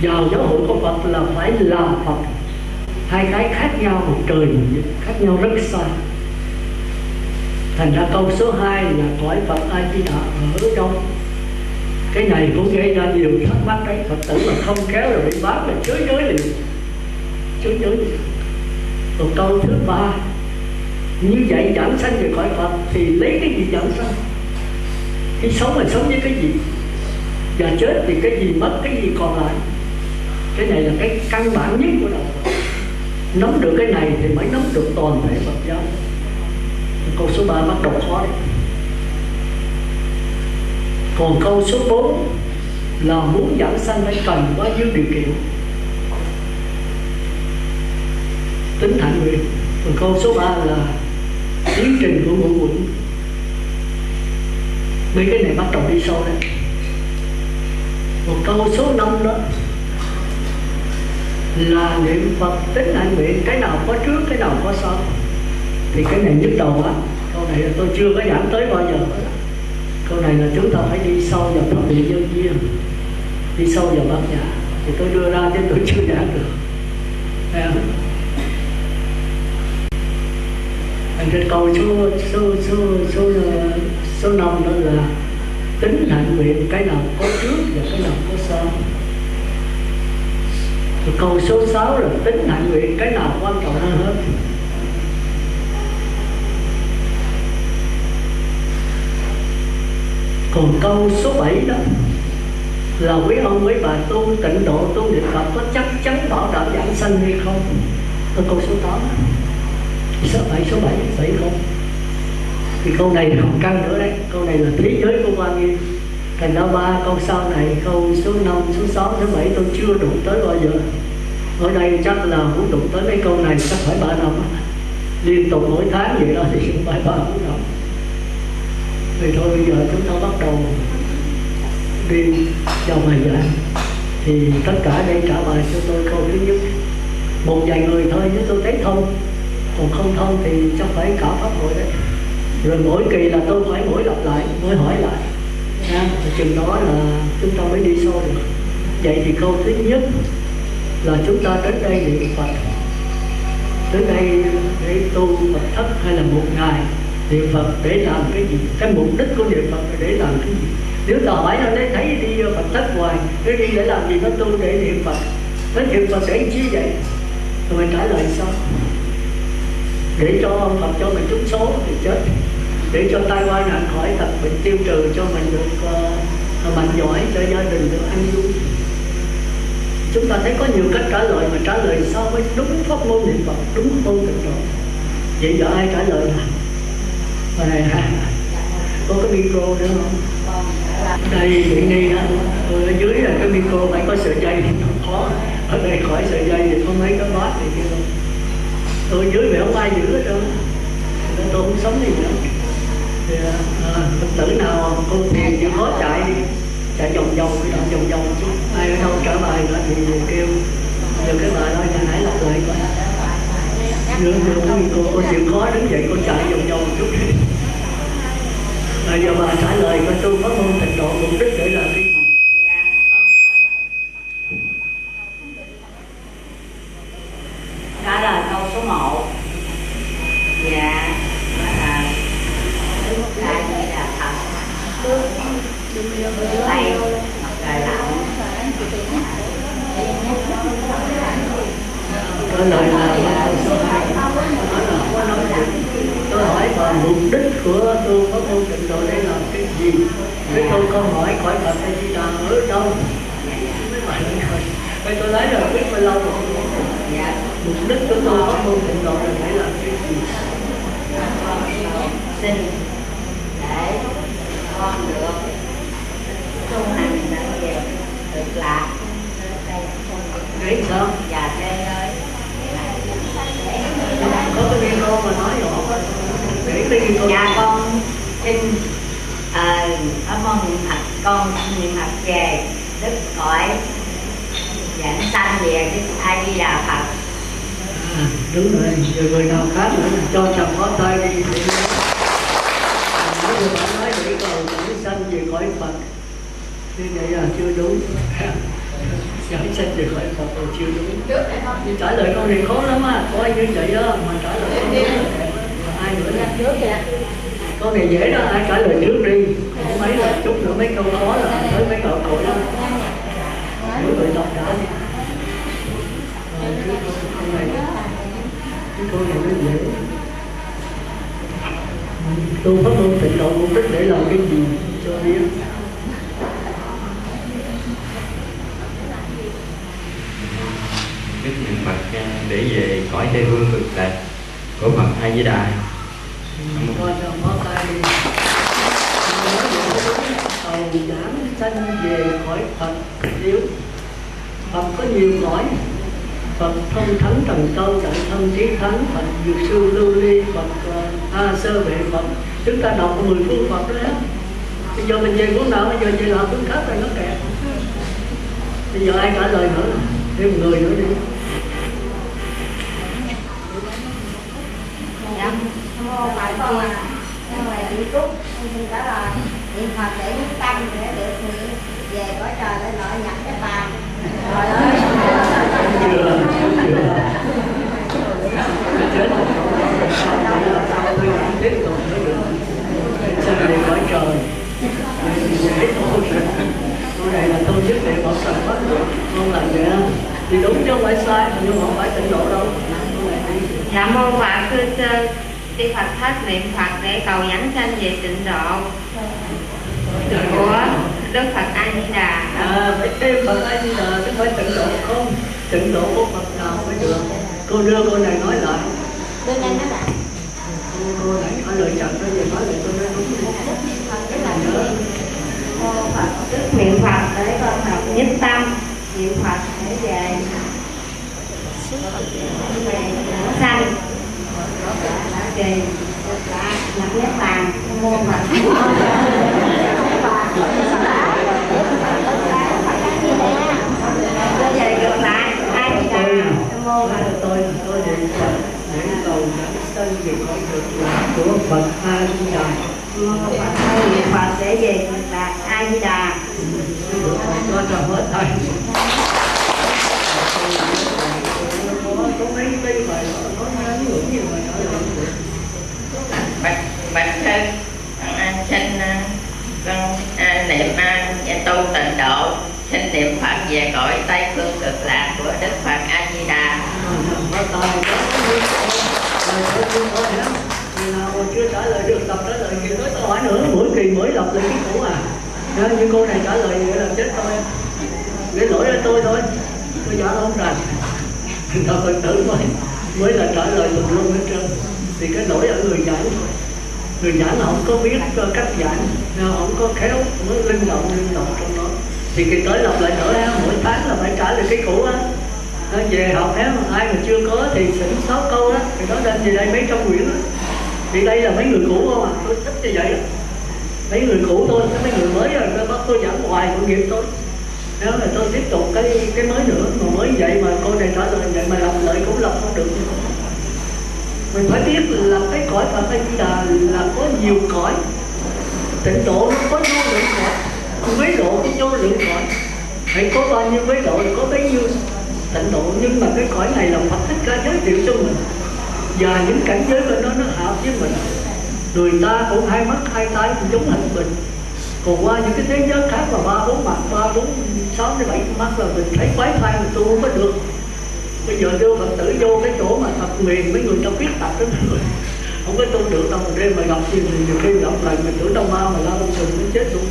vào giáo hội của Phật là phải làm Phật. Hai cái khác nhau một trời một vực, khác nhau rất xa. Thành ra câu số 2 là cõi Phật A Di Đà ở đâu? Cái này cũng gây ra nhiều thắc mắc đấy. Phật tử mà không kéo rồi bị bán là chới giới liền, chới giới liền. Còn câu thứ 3, như vậy giảng sanh về cõi Phật thì lấy cái gì giảng sanh? Khi sống là sống với cái gì? Và chết thì cái gì mất, cái gì còn lại? Cái này là cái căn bản nhất của đạo Phật. Nắm được cái này thì mới nắm được toàn thể Phật giáo. Câu số 3 bắt đầu khó đấy. Còn câu số 4 là muốn giảng sanh phải cần bao nhiêu điều kiện, tính hạnh nguyện. Còn câu số 3 là tiến trình của ngũ quẩn. Mấy cái này bắt đầu đi sâu đấy. Còn câu số 5 đó là niệm Phật tính hạnh nguyện, cái nào có trước, cái nào có sau. Thì cái này nhức đầu quá. Câu này là tôi chưa có giảng tới bao giờ. Câu này là chúng ta phải đi sâu vào pháp điện nhân duyên, đi sâu vào bát nhã. Thì tôi đưa ra chứ tôi chưa giảng được. Trên câu số 5 đó là tính hạnh nguyện, cái nào có trước và cái nào có sau. Rồi câu số 6 là tính hạnh nguyện, cái nào quan trọng hơn hết. Còn câu số 7 đó là quý ông quý bà tu tịnh độ, tu niệm Phật có chắc chắn bảo đảm giảng sanh hay không? Ở câu số 8, số 7 không? Thì câu này còn căng nữa đấy. Câu này là thế giới của quan nghiêm. Thành ra 3 câu sau này, câu số 5, số 6, số 7 tôi chưa đụng tới bao giờ. Ở đây chắc là muốn đụng tới mấy câu này chắc phải 3 năm liên tục mỗi tháng vậy đó, thì cũng phải 3-4 năm. Thì thôi bây giờ chúng ta bắt đầu đi vào bài giảng. Thì tất cả đây trả bài cho tôi câu thứ nhất. Một vài người thôi chứ tôi thấy thông, còn không thông thì chắc phải cả pháp hội đấy. Rồi mỗi kỳ là tôi phải mỗi lặp lại, mới hỏi lại. Chừng đó là chúng ta mới đi sâu được. Vậy thì câu thứ nhất là chúng ta đến đây niệm Phật, đến đây để tu Phật thất hay là một ngày niệm Phật để làm cái gì? Cái mục đích của niệm Phật là để làm cái gì? Nếu ta hỏi nó thấy đi Phật thất hoài, nó đi để làm gì? Nó tu để niệm Phật. Nó niệm Phật để chi vậy? Rồi mình trả lời sao? Để cho Phật cho mình trúng số thì chết, để cho tai qua nạn khỏi, tật bệnh tiêu trừ, cho mình được mạnh giỏi, cho gia đình được an vui. Chúng ta thấy có nhiều cách trả lời, mà trả lời sao mới đúng pháp môn niệm Phật, đúng môn tịnh độ. Vậy giờ ai trả lời nào? Có cái micro nữa không? Đây vị ni đó, ở dưới là cái micro phải có sợi dây thì khó. Ở đây khỏi sợi dây thì có mấy cái bát này kia không? Ở dưới thì không ai giữ hết trơn. Tôi không sống gì nữa. Thì Phật tử nào cô thiền chịu khó chạy đi, chạy vòng vòng chứ. Ai ở đâu trả bài nữa thì kêu cái bài đó cho nãy lặp lại coi. Nữa cô chịu khó đứng dậy, cô chạy vòng một chút đi. Rồi giờ bà trả lời coi tu pháp môn tịnh độ mục đích để làm cái gì? Trả lời câu số 1. Dạ, đó là Đức Đại Di Đà Phật. Tay mặt trời lặn. Trả lời là câu số 2. Tôi hỏi bà mục đích của tu pháp môn tịnh độ để làm cái gì? Cái tôi câu hỏi cõi Phật A Di Đà ở đâu? Mấy bạn nói rồi. Vậy tôi lấy rồi biết bao lâu rồi không biết. Dạ. Mục đích của tu pháp môn tịnh độ là để làm cái gì? Xin để con được tu hành về cực lạc. Để sao? Và thế giới. Có cái micro mà nói rõ quá. Để cái micro. Dạ con xin pháp môn niệm Phật, con niệm Phật về đức cõi giảng sanh về Đức A Di Đà Phật. Đúng rồi, giờ người nào khác nữa cho chồng có tay đi. Nếu người bạn nói để cầu giảng sanh về cõi Phật, như vậy là chưa đúng. Giảng sanh về khỏi Phật là chưa đúng. Nhưng trả lời câu này khó lắm á, có ai như vậy đó mà trả lời không đúng là ai nữa nè. Câu này dễ đó, ai trả lời trước đi. Mấy là chút nữa mấy câu khó là tới mấy câu cội đó. Mỗi người đọc đã đi. Cái câu này nó dễ. Tu pháp môn tịnh độ mục đích để làm cái gì cho biết. Đức niệm Phật để về cõi Tây Phương cực lạc của Phật A Di Đà. Coi cho có tay đi. Cầu giảng sanh về khỏi Phật yếu. Phật có nhiều cõi. Phật thông thánh thần câu đại thân trí thánh, Phật dược sư lưu ly, Phật a sơ vệ Phật. Chúng ta đọc 10 phương Phật đó. Bây giờ mình về phương nào, bây giờ về làm phương khác rồi nó kẹt. Bây giờ ai trả lời nữa? Thêm một người nữa đi. Dạ, mô Phật con à, nhưng mà đi cúc, xin trả lời. Niệm Phật để nhất tâm để được nguyện về cõi trời để nội nhập cái bàn. Trời ơi. Chưa. Chết rồi. Sao về cõi trời? Dễ thôi. Câu này là tôi nhất để bảo sạch hết rồi. Con làm vậy thì đúng chứ không phải sai, nhưng mà không phải tịnh độ đâu. Dạ mô Phật thưa sư, đi Phật thất niệm Phật để cầu dẫn sanh về tịnh độ của Đức Phật A Di Đà. Phải thêm Phật A Di Đà chứ không phải tịnh độ không. Tịnh độ của Phật nào mới được. Cô đưa cô này nói lại. Đưa nhanh đó bạn. Cô này trả lời chậm đó, giờ nói lại tôi nói đúng. Mô Phật tức niệm Phật để con học nhất tâm, niệm Phật để về sanh về nhập niết bàn. Mô Phật bây giờ ngược lại ai đi đà. Mô Phật tôi niệm Phật để cầu dẫn sanh về cõi cực lạc của Phật A Di Đà. Mô Phật niệm Phật để về cực lạc A Di Đà. Cho hết thầy. Có mấy cái bài có ngắn ngủi nhiều mà trả lời được. Bạch thân xin con niệm tu tịnh độ, xin niệm Phật về cõi Tây Phương cực lạc của Đức Phật A Di Đà. Người nào mà chưa trả lời được tập trả lời thì nói câu hỏi nữa, mỗi kỳ mới lặp lại cái cũ à. Nên như cô này trả lời vậy là chết tôi. Cái lỗi là tôi thôi. Tôi giả không rành. Thật Phật tử mới là trả lời được luôn hết trơn. Thì cái lỗi ở người giảng thôi. Người giảng là không có biết cách giảng, không có khéo, mới linh động trong đó. Thì kỳ tới lặp lại nữa ha, mỗi tháng là phải trả lời cái cũ á. Về học á, ai mà chưa có thì xỉn 6 câu á, thì đó lên về đây mấy trăm quyển á. Thì đây là mấy người cũ không à, tôi thích như vậy đó. Mấy người cũ thôi, mấy người mới rồi tôi bắt tôi giảng hoài tội nghiệp tôi. Nếu là tôi tiếp tục cái mới nữa, mà mới vậy mà cô này trả lời vậy mà lặp lại cũng lặp không được. Mình phải biết là cái cõi Phật A Di Đà là có nhiều cõi. Tịnh độ nó có vô lượng cõi, quế độ có vô lượng cõi. Hãy có bao nhiêu quế độ là có bấy nhiêu tịnh độ, nhưng mà cái cõi này là Phật Thích Ca giới thiệu cho mình. Và những cảnh giới bên đó nó hợp với mình. Người ta cũng hai mắt hai tay cũng giống hệt mình. Còn qua những cái thế giới khác mà 3, 4 mặt, 3, 4, 6, 7 mắt là mình thấy quái thai mà tu không có được. Bây giờ đưa Phật tử vô cái chỗ mà thật miền, mấy người ta biết tập đó mọi người. Không có tu được đâu, mà đêm mà gặp gì nhiều khi gặp lại mình tưởng đâu ma mà la đông sừng nó chết luôn.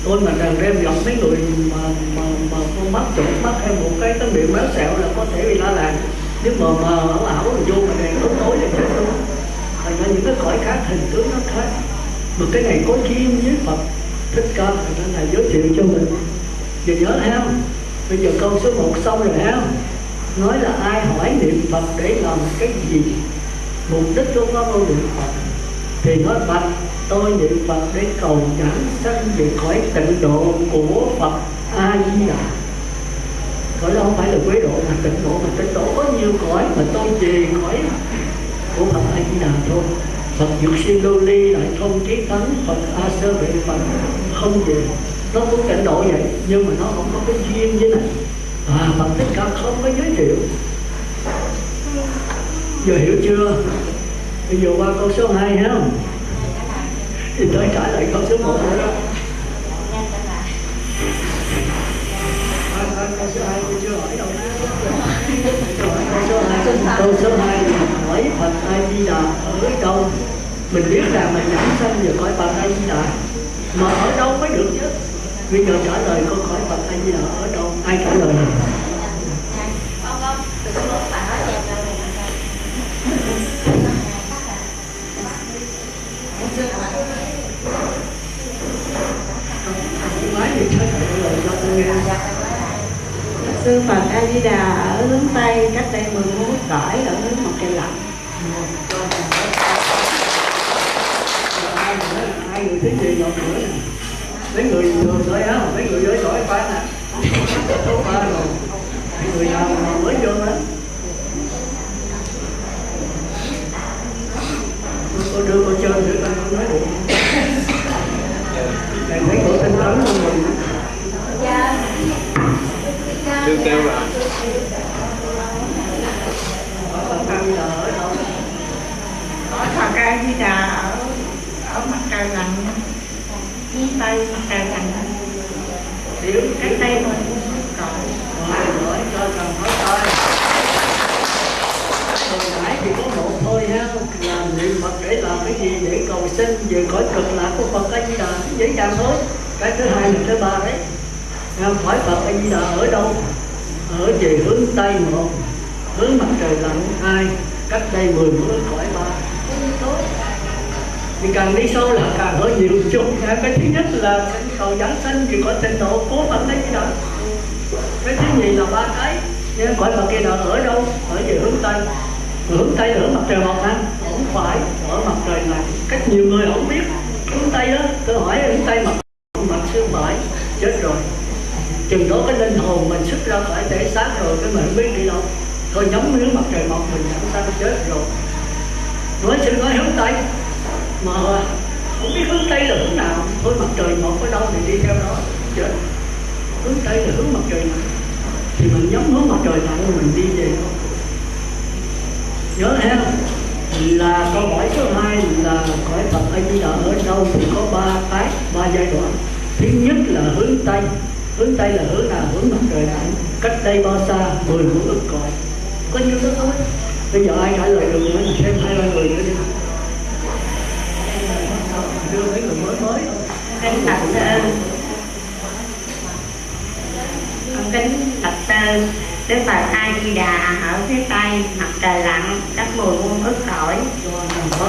Tôi mà đàn đêm gặp mấy người mà con mắt trộn mắt hay một cái miệng méo xẹo là có thể bị la làng. Nếu mà ở ảo rồi vô mà đèn tối là chết luôn. Thành ra những cái cõi khác hình tướng nó khác. Mà cái này có duyên với Phật Thích Ca, thành ra giới thiệu cho mình. Giờ nhớ thấy không? Bây giờ câu số 1 xong rồi thấy không? Nói là ai hỏi niệm Phật để làm cái gì, mục đích của pháp môn niệm Phật, thì nói bạch tôi niệm Phật để cầu giảng sanh về cõi tịnh độ của Phật A Di Đà. Cõi đó không phải là quế độ mà tịnh độ, mà tịnh độ có nhiều cõi mà tôi về cõi của Phật A Di Đà thôi. Phật dược sư lưu ly đại thông trí tánh, Phật a sơ vệ Phật không về. Nó cũng tịnh độ vậy, nhưng mà nó không có cái duyên với này. Phật Thích Ca không có giới thiệu. Giờ hiểu chưa? Bây giờ qua câu số 2 ha. Thì tôi trả lại câu số 1 nữa đó. Câu số 2 tôi chưa hỏi đâu. Câu số 2 hỏi Phật A Di Đà ở đâu? Mình biết rằng là giảng sanh về cõi Phật A Di Đà, mà ở đâu mới được chứ? Bây giờ trả lời câu hỏi Phật A Di Đà ở đâu? Ai trả lời này? Sư Phật A Di Đà ở hướng Tây, cách đây 11 cõi ở hướng mặt trời lặn. Hai người thứ gì một nữa nè. Mấy người thường thôi á, mấy người giới giỏi quá nè. Số 3 rồi. Mấy người nào mà mới vô á. Cô đưa cô chơi nữa ta không nói được. Thầy thấy cổ tinh tấn không mình. Chưa kêu rồi. Phật A Di Đà ở đâu? Ở Phật A Di Đà ở mặt trời lặn, phía Tây mặt trời lặn. Hiểu Cách đây 11 cõi. hỏi cho thằng hỏi coi. Hồi nãy thì có một thôi ha, làm niệm Phật để làm cái gì? Để cầu sinh về cõi cực lạc của Phật A Di Đà, dễ dàng thôi. Cái thứ hai là thứ ba đấy. Hỏi Phật A Di Đà ở đâu? Ở về hướng Tây 1, hướng mặt trời lặn 2, cách đây 10 bước cõi 3. Thì càng đi sâu là càng hỏi nhiều chung. Cái thứ nhất là cầu giảng sanh thì có trình độ của Phật A Di Đà. Cái thứ nhì là 3 cái. Nhưng cõi Phật A Di Đà ở đâu? Ở về hướng Tây. Hướng Tây là hướng mặt trời mọc ha, không phải ở mặt trời lặn. Cách nhiều người không biết hướng Tây đó. Tôi hỏi hướng Tây mặt xương phải chết rồi. Chừng đó cái linh hồn mình xuất ra khỏi thể xác rồi, cái mình không biết đi đâu. Thôi giống hướng mặt trời mọc mình sẵn sàng chết rồi. Nói xin nói hướng Tây mà không biết hướng Tây là hướng nào. Thôi mặt trời mọc ở đâu thì đi theo đó chết. Hướng Tây là hướng mặt trời lặn thì mình giống hướng mặt trời lặn mình đi về thôi. Nhớ ha, là câu hỏi số 2 là cõi Phật A Di Đà ở đâu thì có 3 giai đoạn. Thứ nhất là hướng Tây. Hướng Tây là hướng nào? Hướng mặt trời lặn. Cách đây bao xa? 10 bước ức cõi. Có nhiêu đó thôi. Bây giờ ai trả lời được nữa thì thêm 2-3 người nữa đi. Đưa mấy người mới Kính bạch sư, con kính bạch sư, Đức Phật A Di Đà ở phía Tây mặt trời lặn, đất 10 muôn ức cõi. Câu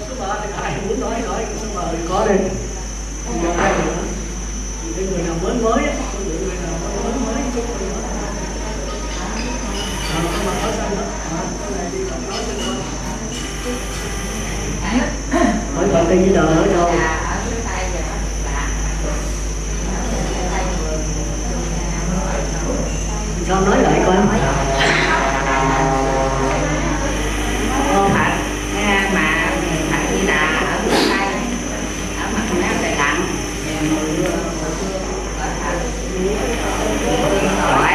số 3 thì ai muốn nói câu số 3 thì có đi. Giờ ai nữa? Những người nào mới á, người nào mới chút rồi đó. Các bạn nói sao đó? Cái này đi nói cho con. Hỏi Phật A Di Đà ở đâu? Sao nói lại coi? Cô Phật mà Phật Di Đà ở phía Tây, ở mặt trời lặn, cõi.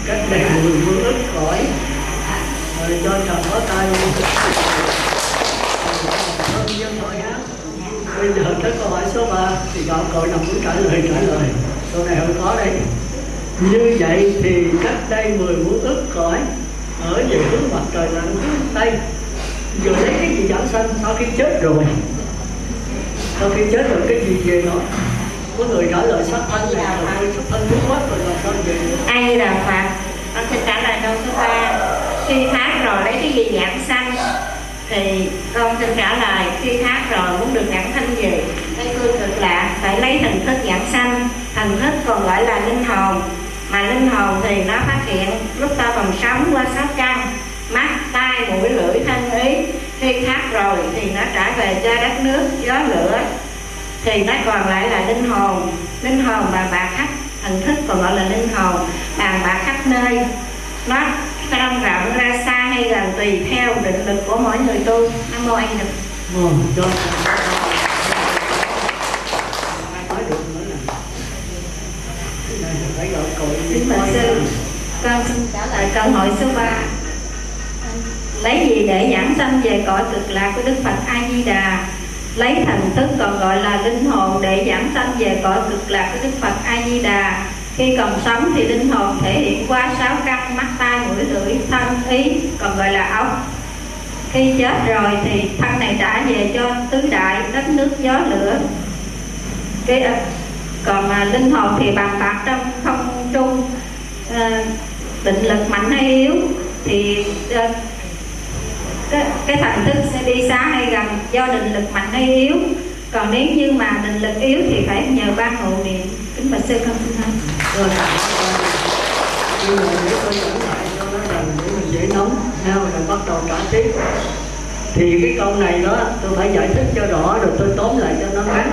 Cách đây 10 bước ức cõi. Rồi cho chồng có tay. Bây giờ tới câu hỏi số 3 thì gọi cậu nào muốn trả lời. Câu này hơi khó đây. Như vậy thì cách đây 10 bước ức cõi ở về hướng mặt trời lặn hướng Tây. Giờ lấy cái gì giảng sanh sau khi chết rồi? Sau khi chết rồi cái gì về nó? Có người trả lời sắc thân này rồi, sắc thân muốn mất rồi làm sao về nữa? Ai là Phật? Con xin trả lời câu số 3. Khi thác rồi lấy cái gì giảng sanh? Thì con xin trả lời khi thác rồi muốn được giảng sanh gì? Tây phương cực lạc phải lấy thần thức giảng sanh. Thần thức còn gọi là linh hồn. Mà linh hồn thì nó phát hiện lúc ta còn sống qua 6 căn: mắt, tai, mũi, lưỡi, thân, ý. Khi thác rồi thì nó trả về cho đất nước, gió, lửa. Thì nó còn lại là linh hồn. Linh hồn bàn bạc khắp, thần thức còn gọi là linh hồn, bàn bạc khắp nơi. Nó rộng ra xa hay gần tùy theo định lực của mỗi người tu. Nam mô A Di Đà. Cho ai nói được nữa nè. Con xin trả lời câu hỏi số 3. Lấy gì để giảng sanh về cõi cực lạc của Đức Phật A Di Đà? Lấy thần thức còn gọi là linh hồn để giảng sanh về cõi cực lạc của Đức Phật A Di Đà. Khi còn sống thì linh hồn thể hiện qua 6 căn: mắt, tai, mũi, lưỡi, thân, ý, còn gọi là óc. Khi chết rồi thì thân này trả về cho tứ đại, đất nước, gió, lửa. Còn linh hồn thì bàn bạc trong không trung, định lực mạnh hay yếu thì cái thần thức sẽ đi xa hay gần do định lực mạnh hay yếu. Còn nếu như mà định lực yếu thì phải nhờ ban hộ niệm. Kính bạch sư con xin hết. Rồi, nhưng mà để tôi dẫn lại cho nó rằng để mình dễ nóng nhau rồi bắt đầu trả tiếp. Thì cái câu này đó tôi phải giải thích cho rõ rồi tôi tóm lại cho nó ngắn.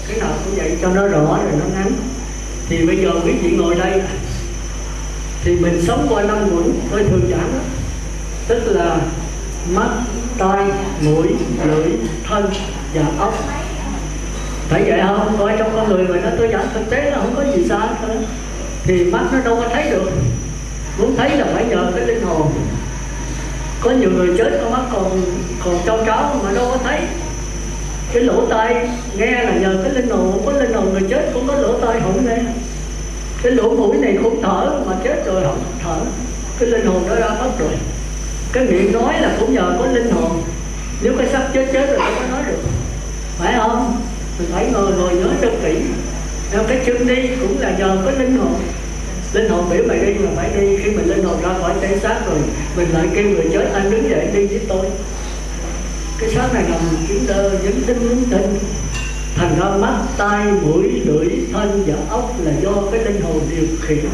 Cái nào cũng vậy cho nó rõ rồi nó ngắn. Thì bây giờ quý vị ngồi đây thì mình sống qua 5 mũi, tôi thường giảng đó, tức là mắt, tai, mũi, lưỡi, thân và óc. Phải vậy không? Coi trong con người mà nó tôi giảng thực tế là không có gì xa hết. Thì mắt nó đâu có thấy được, muốn thấy là phải nhờ cái linh hồn. Có nhiều người chết con mắt còn trong tráo mà đâu có thấy. Cái lỗ tai nghe là nhờ cái linh hồn, có linh hồn người chết cũng có lỗ tai không nghe. Cái lỗ mũi này cũng thở mà chết rồi không thở, cái linh hồn đó ra mất rồi. Cái miệng nói là cũng nhờ có linh hồn, nếu cái xác chết rồi đâu có nói được, phải không? Mình phải ngồi nhớ cho kỹ. Theo cái chân đi cũng là nhờ có linh hồn. Linh hồn biểu mày đi mà phải đi. Khi mình linh hồn ra khỏi thể xác rồi mình lại kêu người chết anh đứng dậy đi với tôi. Cái xác này nằm chứng đơ dính tinh. Thành ra mắt, tai, mũi, lưỡi, thân và óc là do cái linh hồn điều khiển.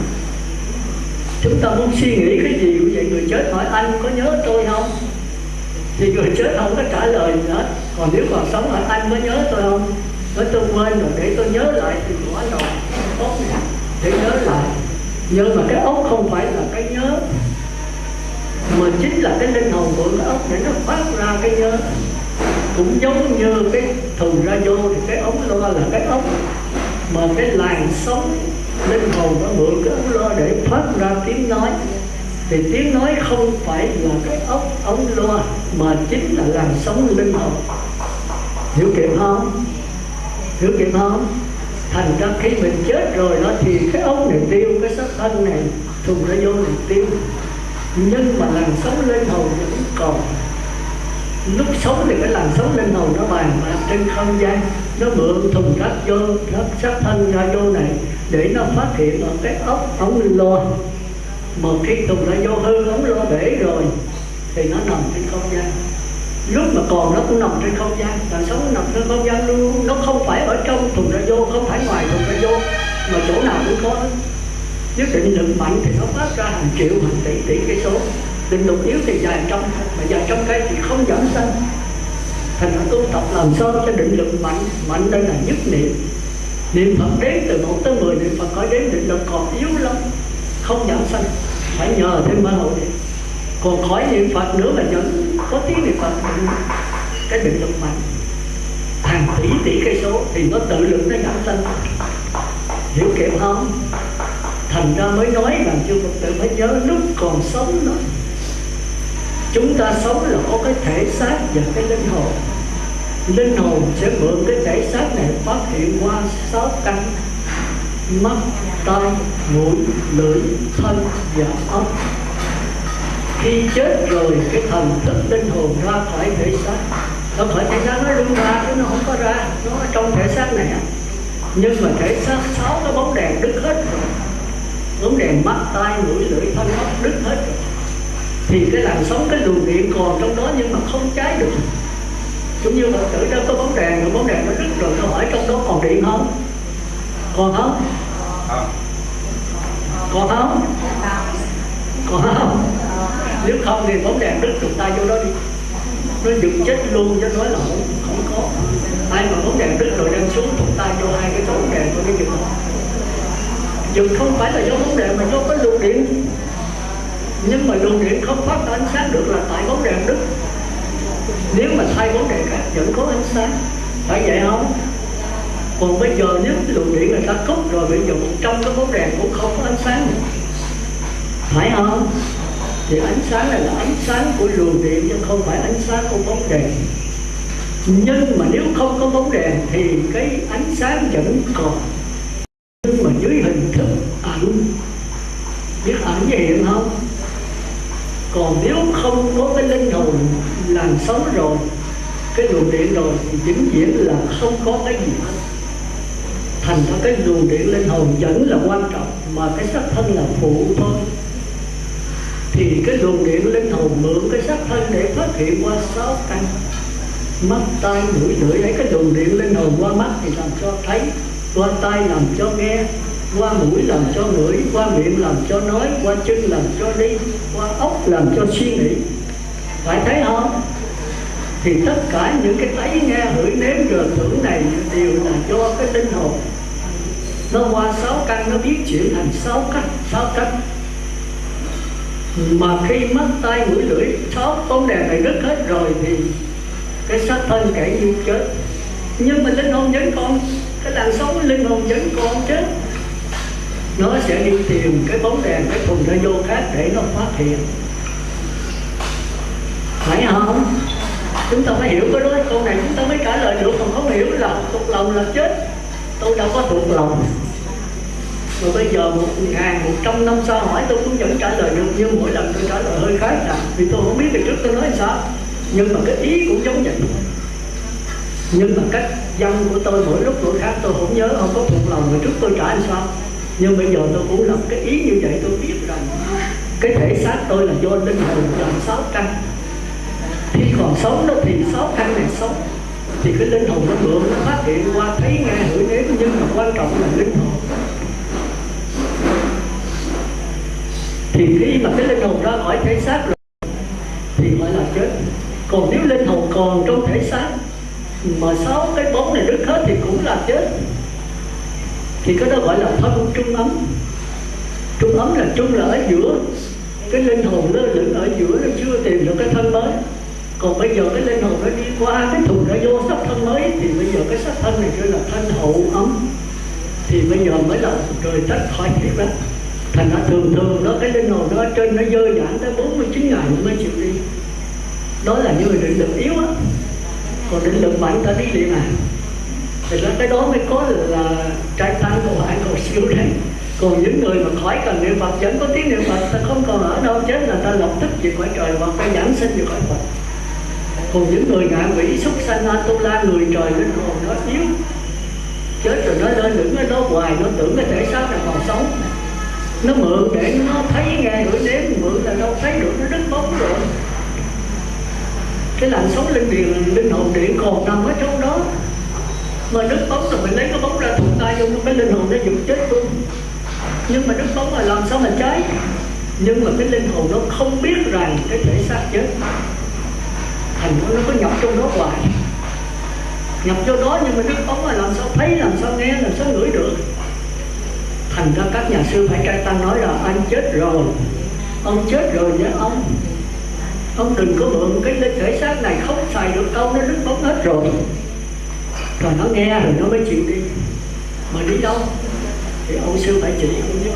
Chúng ta muốn suy nghĩ cái gì cũng vậy. Người chết hỏi anh có nhớ tôi không, thì người chết không có trả lời nữa. Còn nếu còn sống hỏi anh có nhớ tôi không, nói tôi quên rồi để tôi nhớ lại thì bỏ rồi ốc này để nhớ lại. Nhưng mà cái ốc không phải là cái nhớ, mà chính là cái linh hồn của cái ốc để nó phát ra cái nhớ. Cũng giống như cái thùng radio thì cái ống loa là cái ốc, mà cái làn sóng linh hồn nó mượn cái ống loa để phát ra tiếng nói. Thì tiếng nói không phải là cái ống loa mà chính là làn sóng linh hồn. Hiểu kịp không? Hiểu kịp không? Thành ra khi mình chết rồi đó thì cái ống này tiêu, cái xác thân này, thùng radio này tiêu, nhưng mà làn sóng linh hồn vẫn còn. Lúc sống thì cái làn sóng linh hồn nó bàn bạc trên không gian, nó mượn thùng xác thân radio này để nó phát hiện ở cái ống loa. Mà khi thùng radio hư, ống loa bể rồi thì nó nằm trên không gian. Lúc mà còn nó cũng nằm trên không gian, làn sóng nó nằm trên không gian luôn. Nó không phải ở trong thùng radio, không phải ngoài thùng radio, mà chỗ nào cũng có. Nếu định lực mạnh thì nó phát ra hàng triệu, hàng tỷ cây số. Định lực yếu thì vài trăm, mà vài trăm cây thì không giảm sanh. Thành ra tu tập làm sao cho định lực mạnh. Mạnh đây là nhất niệm. Niệm Phật đến từ 1 tới 10 niệm Phật khỏi đến định lực còn yếu lắm, không giảm sanh, phải nhờ thêm ban hộ niệm. Còn khỏi niệm Phật nữa là vẫn có tiếng niệm Phật, cái định lực mạnh hàng tỷ cây số thì nó tự lực nó giảm sanh. Hiểu kịp không? Thành ra mới nói rằng chư Phật tử phải nhớ lúc còn sống đó. Chúng ta sống là có cái thể xác và cái linh hồn. Linh hồn sẽ mượn cái thể xác này phát hiện qua 6 căn: mắt, tai, mũi, lưỡi, thân và óc. Khi chết rồi cái thần thức linh hồn ra khỏi thể xác. Nó khỏi thể xác nó luôn ra chứ nó không có ra, nó ở trong thể xác này. Nhưng mà thể xác 6 cái bóng đèn đứt hết rồi. Bóng đèn mắt, tai, mũi, lưỡi, thân, óc đứt hết rồi. Thì cái làn sóng, cái luồng điện còn trong đó nhưng mà không cháy được. Giống như Phật tử đó có bóng đèn, rồi bóng đèn nó đứt rồi, nó hỏi trong đó còn điện không? Còn không? Còn không? Còn không? Nếu không thì bóng đèn đứt, chúng ta vô đó đi. Nó giật chết luôn chứ nói là không có. Ai mà bóng đèn đứt rồi đem xuống, chúng ta vô 2 cái bóng đèn của cái giật đó. Giật không phải là do bóng đèn mà do cái luồng điện. Nhưng mà luồng điện không phát ra ánh sáng được là tại bóng đèn đứt. Nếu mà thay bóng đèn khác vẫn có ánh sáng, phải vậy không? Còn bây giờ nếu cái luồng điện người ta cúp rồi, bây giờ 100 cái bóng đèn cũng không có ánh sáng nữa. phải không? Thì ánh sáng này là ánh sáng của luồng điện chứ không phải ánh sáng của bóng đèn. Nhưng mà nếu không có bóng đèn thì cái ánh sáng vẫn còn, nhưng mà dưới hình thức ẩn. Biết ẩn với hiện không? Còn nếu không có cái linh hồn làm sống rồi, cái luồng điện rồi, thì vĩnh viễn là không có cái gì hết. Thành ra cái luồng điện linh hồn vẫn là quan trọng, mà cái sắc thân là phụ thôi. Thì cái luồng điện linh hồn mượn cái sắc thân để phát hiện qua 6 căn: mắt, tai, mũi, lưỡi. Đấy, cái luồng điện linh hồn qua mắt thì làm cho thấy, qua tai làm cho nghe, qua mũi làm cho ngửi, qua miệng làm cho nói, qua chân làm cho đi, qua óc làm cho suy nghĩ. Phải thấy không? Thì tất cả những cái thấy, nghe, hửi, nếm, rồi tưởng này đều là do cái linh hồn nó qua 6 căn, nó biến chuyển thành 6 cách. Mà khi mắt, tai, mũi, lưỡi, 6 bóng đèn này đứt hết rồi thì cái xác thân kể như chết. Nhưng mà linh hồn vẫn còn, cái làn sóng linh hồn vẫn còn chứ. Nó sẽ đi tìm cái bóng đèn, cái thùng ra vô khác để nó phát hiện. Phải không? Chúng ta phải hiểu cái đó, câu này chúng ta mới trả lời được. Còn không hiểu là thuộc lòng là chết. Tôi đâu có thuộc lòng. Rồi bây giờ 1.100 năm sau hỏi tôi cũng vẫn trả lời được, nhưng mỗi lần tôi trả lời hơi khác à, vì tôi không biết từ trước tôi nói sao. Nhưng mà cái ý cũng giống vậy. Nhưng mà cách văn của tôi mỗi lúc mỗi khác, tôi không nhớ, không có thuộc lòng rồi trước tôi trả làm sao. Nhưng bây giờ tôi cũng làm cái ý như vậy. Tôi biết rằng cái thể xác tôi là do linh hồn làm 6 căn. Khi còn sống đó thì 6 căn này sống, thì cái linh hồn nó mượn, nó phát hiện qua thấy, nghe, hửi, nếm. Nhưng mà quan trọng là linh hồn. Thì khi mà cái linh hồn ra khỏi thể xác rồi thì gọi là chết. Còn nếu linh hồn còn trong thể xác mà 6 cái bóng này đứt hết thì cũng là chết. Thì cái đó gọi là thân trung ấm. Trung ấm là trung là ở giữa, cái linh hồn nó lẫn ở giữa, nó chưa tìm được cái thân mới. Còn bây giờ cái linh hồn nó đi qua cái thùng nó vô sắc thân mới, thì bây giờ cái sắc thân này kêu là thân hậu ấm. Thì bây giờ mới là rời tách khỏi thiệt đó. Thành ra thường đó cái linh hồn nó ở trên nó dơ dãn tới 49 ngày mới chịu đi. Đó là những người định lực yếu á. Còn định lực mạnh ta đi liền à. Thì ra cái đó mới có là trai tăng cầu hải cầu siêu đấy. Còn những người mà khỏi cần niệm Phật, vẫn có tiếng niệm Phật, ta không còn ở đâu chết là ta lập tức về cõi trời hoặc ta giảng sinh về cõi Phật. Còn những người ngạ quỷ, súc sanh, Atula, người trời, linh hồn nó yếu, chết rồi nó lên đứng ở đó hoài, nó tưởng cái thể xác là còn sống. Nó mượn để nó thấy, nghe, hửi, nếm, mượn là đâu thấy được, nó đứt bóng rồi. Cái làn sóng linh hồn điện còn nằm ở trong đó. Mà đứt bóng rồi mình lấy cái bóng ra thụt tay vô, cái linh hồn nó dựng chết luôn. Nhưng mà đứt bóng là làm sao mà cháy. Nhưng mà cái linh hồn nó không biết rằng cái thể xác chết. Thành nó có nhập trong đó hoài. Nhập vô đó nhưng mà đứt bóng là làm sao thấy, làm sao nghe, làm sao ngửi được. Thành ra các nhà sư phải trai tăng nói là anh chết rồi, ông chết rồi nhé ông. Ông đừng có mượn cái thể xác này, không xài được đâu, nó đứt bóng hết rồi. Rồi nó nghe rồi nó mới chịu đi. Mà đi đâu thì ông sư phải chỉ với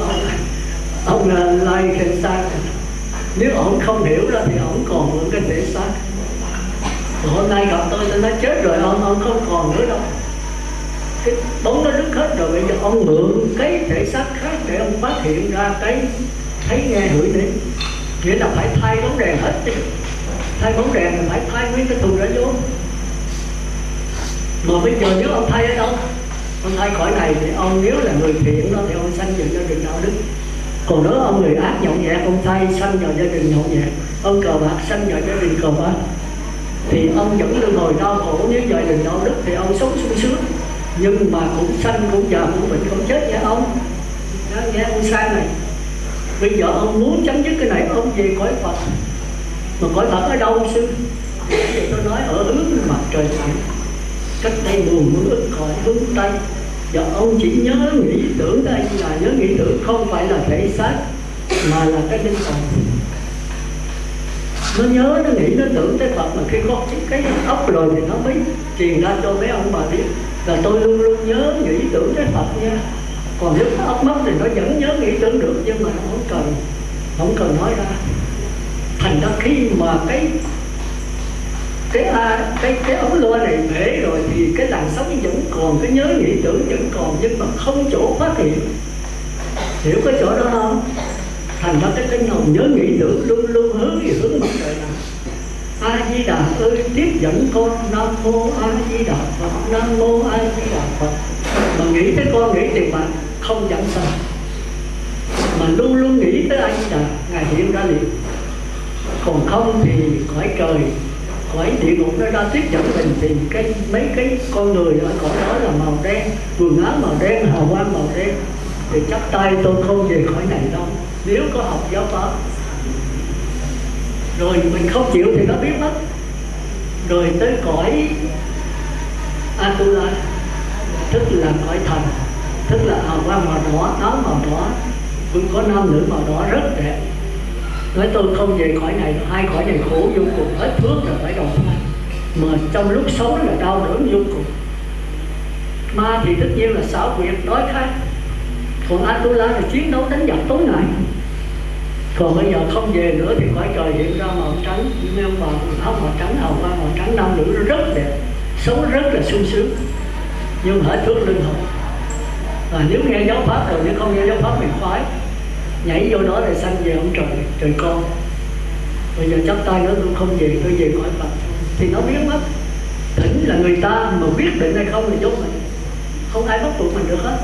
ông là lai khen sang. Nếu ông không hiểu ra thì ông còn mượn cái thể xác. Rồi hôm nay gặp tôi nói chết rồi ông không còn nữa đâu. Cái bóng nó đứt hết rồi, bây giờ ông mượn cái thể xác khác để ông phát hiện ra cái thấy, nghe, hửi, nếm. Nghĩa là phải thay bóng đèn hết chứ. Thay bóng đèn là phải thay mấy cái thùng ra vô. Mà bây giờ nếu ông thay ở đâu? Ông thay khỏi này thì ông nếu là người thiện đó thì ông sanh vào gia đình đạo đức. Còn nếu ông người ác nhậu nhẹt, ông thay sanh vào gia đình nhậu nhẹt. Ông cờ bạc sanh vào gia đình cờ bạc. Thì ông vẫn luôn ngồi đau khổ. Nếu gia đình đạo đức thì ông sống sung sướng. Nhưng mà cũng sanh, cũng già, cũng bệnh, cũng chết nha ông. Đó, nghe ông sang này. Bây giờ ông muốn chấm dứt cái này, ông về cõi Phật. Mà cõi Phật ở đâu sư? Thì tôi nói ở hướng mặt trời lặn, cách đây 10 ức cõi hướng Tây. Và ông chỉ nhớ nghĩ tưởng đây là nhớ nghĩ tưởng, không phải là thể xác mà là cái linh hồn. Nó nhớ, nó nghĩ, nó tưởng tới Phật, mà khi có cái ốc rồi thì nó mới truyền ra cho mấy ông bà biết là tôi luôn luôn nhớ nghĩ tưởng tới Phật nha. Còn nếu ốc mất thì nó vẫn nhớ nghĩ tưởng được, nhưng mà nó không cần. không cần nói ra. Thành ra khi mà cái ống loa này bể rồi thì cái làn sóng vẫn còn, cái nhớ nghĩ tưởng vẫn còn, nhưng mà không chỗ phát hiện. Hiểu cái chỗ đó không? Thành ra cái linh hồn nhớ nghĩ tưởng luôn luôn hướng về hướng mặt trời nào. A Di Đà ơi tiếp dẫn con, Nam mô A Di Đà Phật, Nam mô A Di Đà Phật. Mà nghĩ tới con, nghĩ tiền bạc không dẫn sanh, mà luôn luôn nghĩ tới A Di Đà, Ngài hiện ra liền. Còn không thì cõi trời, cõi địa ngục nó ra tiếp dẫn mình, thì mấy cái con người ở cõi đó là màu đen, quần áo màu đen, hào quang màu đen, thì chắc tay tôi không về khỏi này đâu. Nếu có học giáo pháp rồi mình không chịu thì nó biến mất. Rồi tới cõi Atula, tức là cõi thần, tức là hào quang màu đỏ, áo màu đỏ, cũng có nam nữ màu đỏ rất đẹp. Nói tôi không về cõi này, hai cõi này khổ vô cùng, hết phước là phải đầu thai, mà trong lúc sống là đau đớn vô cùng. Ma thì tất nhiên là xảo quyệt đói khát, còn Atula là chiến đấu đánh giặc tối ngày. Còn bây giờ không về nữa thì cõi trời hiện ra màu trắng, mấy ông bà áo màu trắng, hào quang màu trắng, nam nữ rất đẹp, sống rất là sung sướng, nhưng hết phước linh hồn. Nếu nghe giáo pháp rồi, nếu không nghe giáo pháp mình khoái, nhảy vô đó rồi sanh về ông trời con. Bây giờ chắp tay nữa tôi không về, tôi về cõi Phật, thì nó biến mất. Thỉnh là người ta mà quyết định hay không thì giúp mình, không ai bắt buộc mình được hết.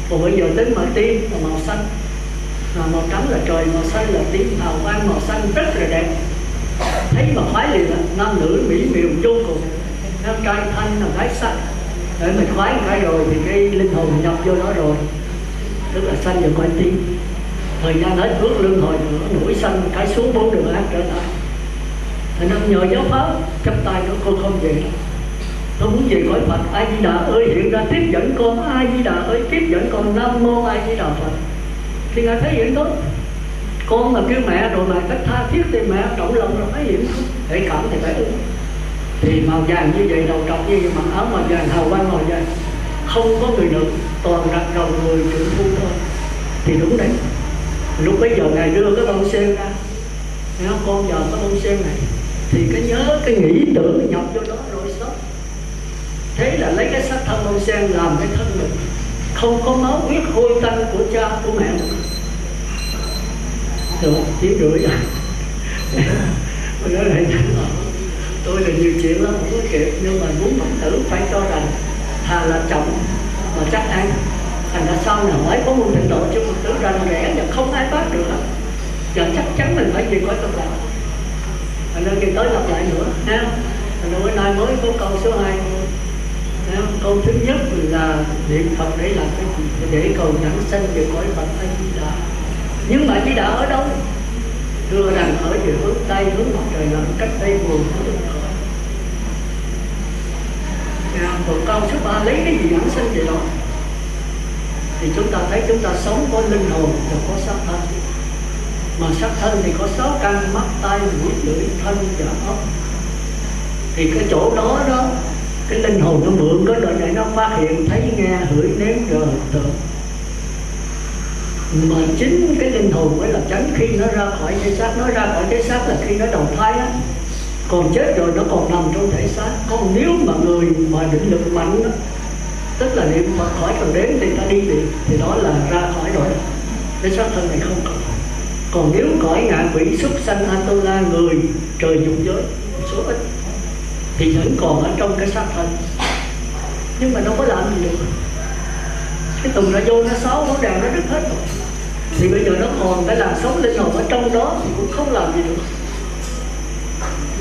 Còn bây giờ đến màu tim là màu xanh, màu trắng là trời, màu xanh là tím, hào quang màu xanh rất là đẹp, thấy mà khoái liền là nam nữ mỹ miều vô cùng. Nam trai thanh là gái sắc, để mình khoái một cái rồi thì cái linh hồn nhập vô đó rồi, tức là sanh vào cõi tim. Thời gian hết phước luân hồi nữa, nổi sanh cái xuống 4 đường ác trở lại. Thành ra nhờ giáo pháp chắp tay nó con không về đâu. Tôi muốn về cõi Phật. A Di Đà ơi hiện ra tiếp dẫn con, A Di Đà ơi tiếp dẫn con, Nam mô A Di Đà Phật. Thì Ngài thấy hiện tốt. Con mà kêu mẹ rồi mà cách tha thiết thì mẹ trọng lòng rồi thấy hiện không? Để cảm thì phải ứng. Thì màu vàng như vậy, đầu trọc như vậy, mặc áo màu vàng, hào quang màu vàng, không có người nữ, toàn rặt rầu người trưởng phu thôi. Thì đúng đấy. Lúc bây giờ Ngài đưa cái bông sen ra, con giờ cái bông sen này, thì cái nhớ, cái nghĩ tưởng nhập vô đó rồi sống. Thế là lấy cái xác thân bông sen làm cái thân mình, không có máu huyết hôi tanh của cha của mẹ nữa. Được, tiếng rưỡi rồi. Tôi nói lại tôi là nhiều chuyện lắm, không có kịp, nhưng mà muốn Phật tử phải cho rằng thà là chồng mà chắc ăn. Thành ra sau này hỏi có môn tịnh độ cho Phật tử rành rẽ và không ai bắt được. Giờ chắc chắn mình phải về cõi Cực Lạc. Thành ra khi tới lặp lại nữa ha. Thành ra bữa nay mới có câu số 2 thôi. Câu thứ nhất là niệm Phật để làm cái gì? Để cầu dẫn sanh về cõi Phật A Di Đà. Nhưng mà A Di Đà ở đâu? Đưa rằng ở về hướng Tây, hướng mặt trời lặn, cách đây 10 phút. Còn câu số 3 lấy cái gì dẫn sanh về đó? Thì chúng ta thấy chúng ta sống có linh hồn và có xác thân. Mà xác thân thì có 6 căn: mắt, tai, mũi, lưỡi, thân và óc. Thì cái chỗ đó đó, cái linh hồn nó mượn cái đời này nó phát hiện, thấy, nghe, hửi, nếm, rờ, tưởng. Mà chính cái linh hồn mới là chánh khi nó ra khỏi thể xác. Nó ra khỏi thể xác là khi nó đầu thai á. Còn chết rồi nó còn nằm trong thể xác. Còn nếu mà người mà định lực mạnh đó, tức là niệm Phật khỏi cần đến thì ta đi liền, thì đó là ra khỏi rồi. Cái xác thân này không còn. Còn nếu cõi ngạ quỷ, súc sanh, Atula, người, trời dục giới số ít thì vẫn còn ở trong cái xác thân, nhưng mà đâu có làm gì được. Cái tùng ra vô nó xấu, nó đèo nó đứt hết rồi. Thì bây giờ nó còn cái làn sóng linh hồn ở trong đó thì cũng không làm gì được.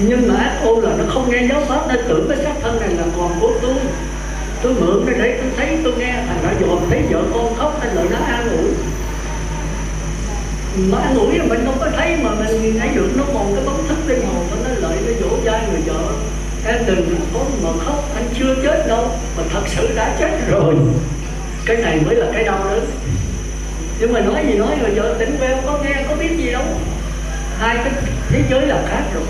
Nhưng mà ác ô là nó không nghe giáo pháp, nó tưởng cái xác thân này là còn của tôi mượn cái để tôi thấy tôi nghe. Thành ra dòm thấy vợ con khóc hay lời nó an ủi, mà an ủi là mình không có thấy, mà mình thấy được nó còn cái bóng thức linh hồn, nó nói lợi, nó dỗ dai người vợ: em đừng có mà khóc, anh chưa chết đâu, mà thật sự đã chết rồi. Cái này mới là cái đau đớn. Nhưng mà nói gì nói, rồi vợ tỉnh queo có nghe có biết gì đâu. Hai cái thế giới là khác rồi.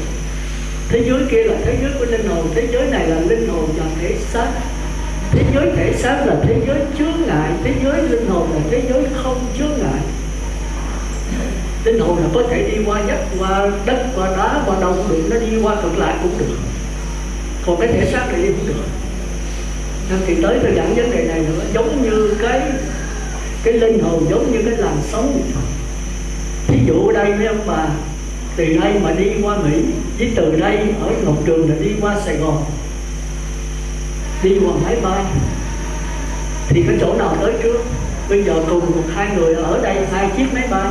Thế giới kia là thế giới của linh hồn, thế giới này là linh hồn và thể xác. Thế giới thể xác là thế giới chướng ngại, thế giới linh hồn là thế giới không chướng ngại. Linh hồn là có thể đi qua đất, qua đất, qua đá, qua đâu cũng được, nó đi qua cực lạc cũng được. Còn cái thể xác này đi không được. Nên thì tới tôi giảng vấn đề này nữa, giống như cái linh hồn giống như cái làn sóng. Ví dụ ở đây mấy ông bà, từ đây mà đi qua Mỹ, với từ đây ở Ngọc Trường là đi qua Sài Gòn, đi qua máy bay, thì cái chỗ nào tới trước? Bây giờ cùng một hai người ở đây, hai chiếc máy bay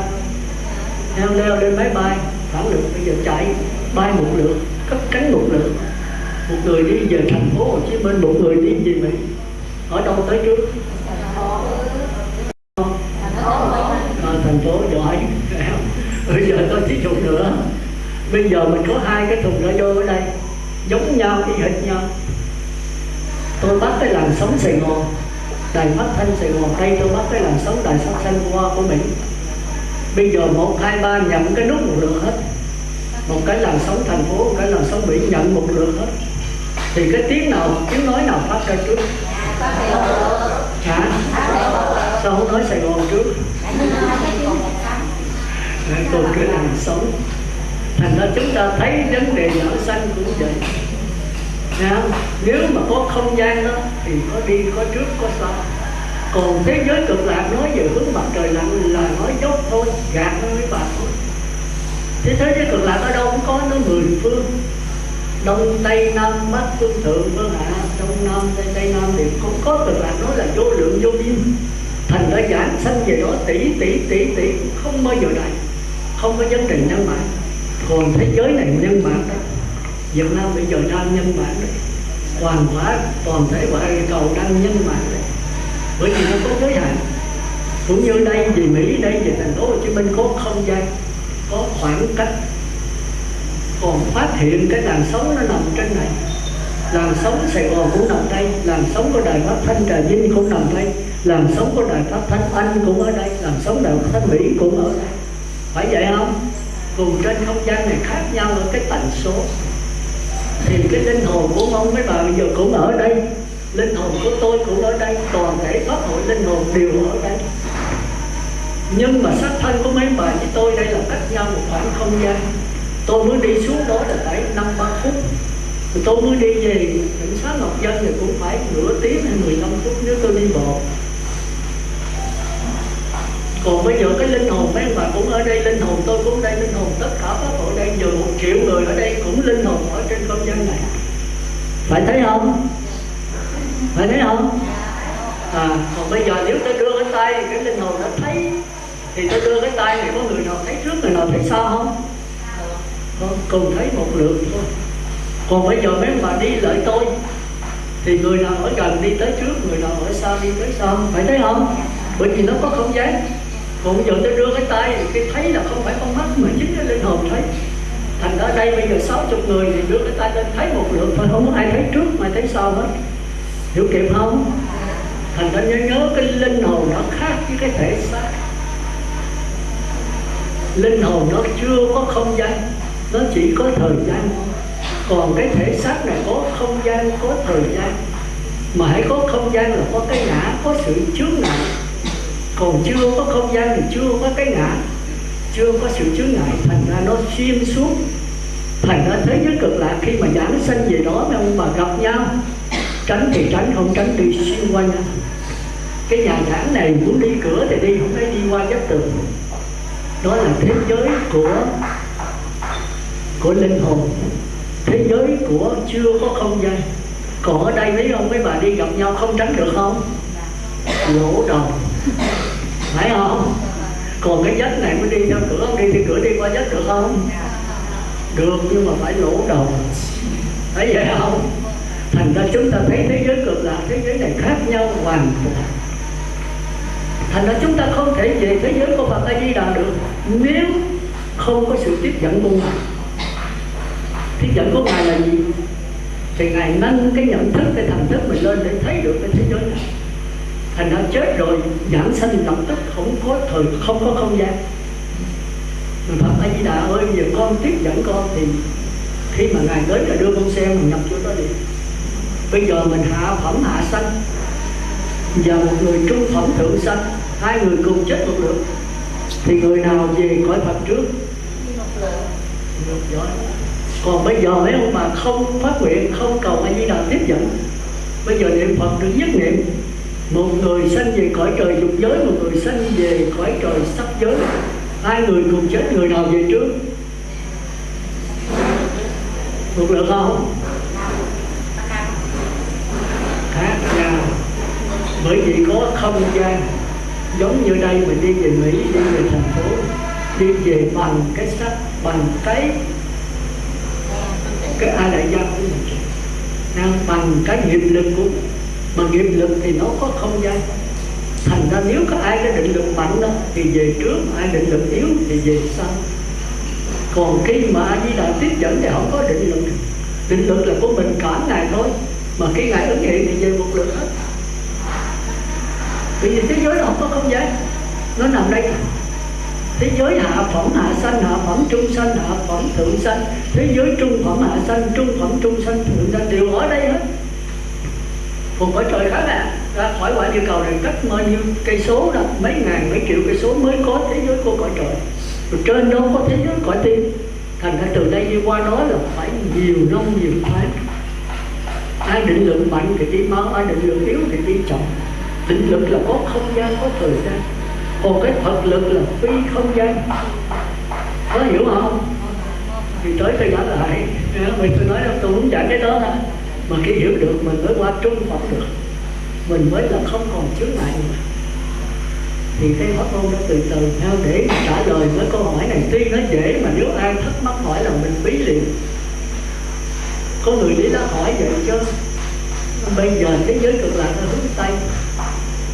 leo lên máy bay phản lực, bây giờ chạy bay một lượt, cất cánh một lượt, một người đi về thành phố Hồ Chí Minh, một người đi về Mỹ, ở đâu tới trước? Thành phố giỏi. Bây giờ tôi thí dụ nữa, bây giờ mình có hai cái thùng radio ở đây giống nhau, y hệt nhau. Tôi bắt cái làn sóng Sài Gòn, đài phát thanh Sài Gòn, đây tôi bắt cái làn sóng đài phát thanh của Mỹ. Bây giờ 1, 2, 3 nhận cái nút một lượt hết. Một cái làn sóng thành phố, một cái làn sóng Mỹ nhận một lượt hết. Thì cái tiếng nói nào phát ra trước? Hả? Sao không nói Sài Gòn trước? Còn cái làn sóng. Thành ra chúng ta thấy vấn đề giảng sanh cũng vậy. Nếu mà có không gian đó thì có đi, có trước, có sau. Còn thế giới cực lạc nói về hướng mặt trời lặn là nói dốc thôi, gạt nó mấy bạn thôi. Thế giới cực lạc ở đâu cũng có, nó 10 phương, đông tây nam bắc phương thượng phương hạ, đông nam tây nam thì cũng có cực lạc, nói là vô lượng vô biên. Thành ra giảng sanh về đó tỷ không bao giờ đại, không có vấn đề nhân bản. Còn thế giới này nhân bản đó, Việt Nam bây giờ đang nhân bản đấy, toàn thể quả cầu đang nhân bản đấy. Bởi vì nó có giới hạn. Cũng như đây về Mỹ, đây về thành phố Hồ Chí Minh có không gian, có khoảng cách. Còn phát hiện cái làn sóng nó nằm trên này, làn sóng Sài Gòn cũng nằm đây, làn sóng của đài phát thanh Trà Vinh cũng nằm đây, làn sóng của đài phát thanh Anh cũng ở đây, làn sóng đài phát thanh Mỹ cũng ở đây. Phải vậy không? Cùng trên không gian này khác nhau ở cái tần số. Thì cái linh hồn của ông mấy bà bây giờ cũng ở đây, linh hồn của tôi cũng ở đây, toàn thể pháp hội linh hồn đều ở đây. Nhưng mà xác thân của mấy bà với tôi đây là cách nhau một khoảng không gian. Tôi mới đi xuống đó là phải 5-3 phút, rồi tôi mới đi về tỉnh xá Ngọc Dân thì cũng phải nửa tiếng hay 15 phút nếu tôi đi bộ. Còn bây giờ cái linh hồn mấy bà cũng ở đây, linh hồn tôi cũng ở đây, linh hồn tất cả pháp hội đây, giờ 1 triệu người ở đây cũng linh hồn ở trên không gian này. Phải thấy không? Phải thấy không? Còn bây giờ nếu tôi đưa cái tay thì cái linh hồn nó thấy, thì tôi đưa cái tay này có người nào thấy trước, người nào thấy sau không? Cùng thấy một lượt thôi. Còn bây giờ mấy bà đi lợi tôi thì người nào ở gần đi tới trước, người nào ở xa đi tới sau. Phải thấy không? Bởi vì nó có không gian. Còn bây giờ tôi đưa cái tay thì cái thấy là không phải con mắt mà chính cái linh hồn thấy. Thành ra đây bây giờ 60 người thì đưa cái tay lên thấy một lượt thôi, không có ai thấy trước mà thấy sau hết. Hiểu kịp không? Thành ra nhớ cái linh hồn nó khác với cái thể xác. Linh hồn nó chưa có không gian, nó chỉ có thời gian. Còn cái thể xác này có không gian, có thời gian. Mà hãy có không gian là có cái ngã, có sự chướng ngại. Còn chưa có không gian thì chưa có cái ngã, chưa có sự chướng ngại. Thành ra nó xuyên suốt. Thành ra thế giới cực lạc khi mà giảng sanh về đó mấy ông bà gặp nhau, tránh thì tránh, không tránh thì xuyên qua nhau. Cái nhà giảng này muốn đi cửa thì đi, không phải đi qua vách tường. Đó là thế giới của linh hồn, thế giới của chưa có không gian. Còn ở đây mấy ông mấy bà đi gặp nhau không tránh được không? Lỗ đầu, phải không? Còn cái vách này mới đi theo cửa, không đi thì cửa đi qua vách được không? Được, nhưng mà phải lỗ đầu. Thấy vậy không? Thành ra chúng ta thấy thế giới cực lạc, thế giới này khác nhau hoàn toàn. Thành ra chúng ta không thể về thế giới của Phật A Di Đà được nếu không có sự tiếp dẫn của Ngài. Tiếp dẫn của Ngài là gì? Thì Ngài nâng cái nhận thức, cái thần thức mình lên để thấy được cái thế giới này. Thành ra chết rồi giảng sanh lập tức không có không gian. Mà Phật A Di Đà ơi, giờ con tiếp dẫn con thì khi mà Ngài đến là đưa con xe mình nhập chỗ đó đi. Bây giờ mình hạ phẩm hạ sanh và một người trung phẩm thượng sanh, hai người cùng chết một lượt. Thì người nào về cõi Phật trước? Giỏi. Còn bây giờ mấy ông bà không phát nguyện, không cầu A Di Đà tiếp dẫn, bây giờ niệm Phật được nhất niệm. Một người sanh về cõi trời dục giới, một người sanh về cõi trời sắc giới, hai người cùng chết, người nào về trước? Một lượt không? Khác nhau. Bởi vì có không gian. Giống như đây mình đi về Mỹ, đi về thành phố, đi về bằng cái sắc, bằng cái A Lại Gia của mình, bằng cái nghiệp lực của mình. Mà nghiệp lực thì nó có không gian. Thành ra nếu có ai cái định lực mạnh đó thì về trước, ai định lực yếu thì về sau. Còn khi mà A Di Đà tiếp dẫn thì không có định lực. Định lực là của mình cả ngày thôi. Mà khi ngài ứng hiện thì về một lượt hết. Bởi vì thế giới nó không có không gian, nó nằm đây. Thế giới hạ phẩm hạ sanh, hạ phẩm trung sanh, hạ phẩm thượng sanh. Thế giới trung phẩm hạ sanh, trung phẩm trung sanh, thượng sanh đều ở đây hết. Còn cõi trời khác ra khỏi quả địa cầu này cách bao nhiêu cây số đó, mấy ngàn mấy triệu cây số mới có thế giới của cõi trời. Rồi trên đó có thế giới cõi tiên. Thành ra từ đây đi qua đó là phải nhiều năm nhiều tháng. Ai định lượng mạnh thì đi mau, ai định lượng yếu thì đi chậm. Định lực là có không gian, có thời gian. Còn cái Phật lực là phi không gian. Có hiểu không? Thì tới tôi nói lại, mình tôi nói tôi muốn dạy cái đó hả? Mà khi hiểu được mình mới qua trung phẩm được, mình mới là không còn chướng ngại nữa. Thì cái pháp môn đó từ từ theo để trả lời với câu hỏi này. Tuy nó dễ mà nếu ai thắc mắc hỏi là mình bí liền. Có người đi đó hỏi vậy chứ bây giờ thế giới cực lạc nó hướng Tây,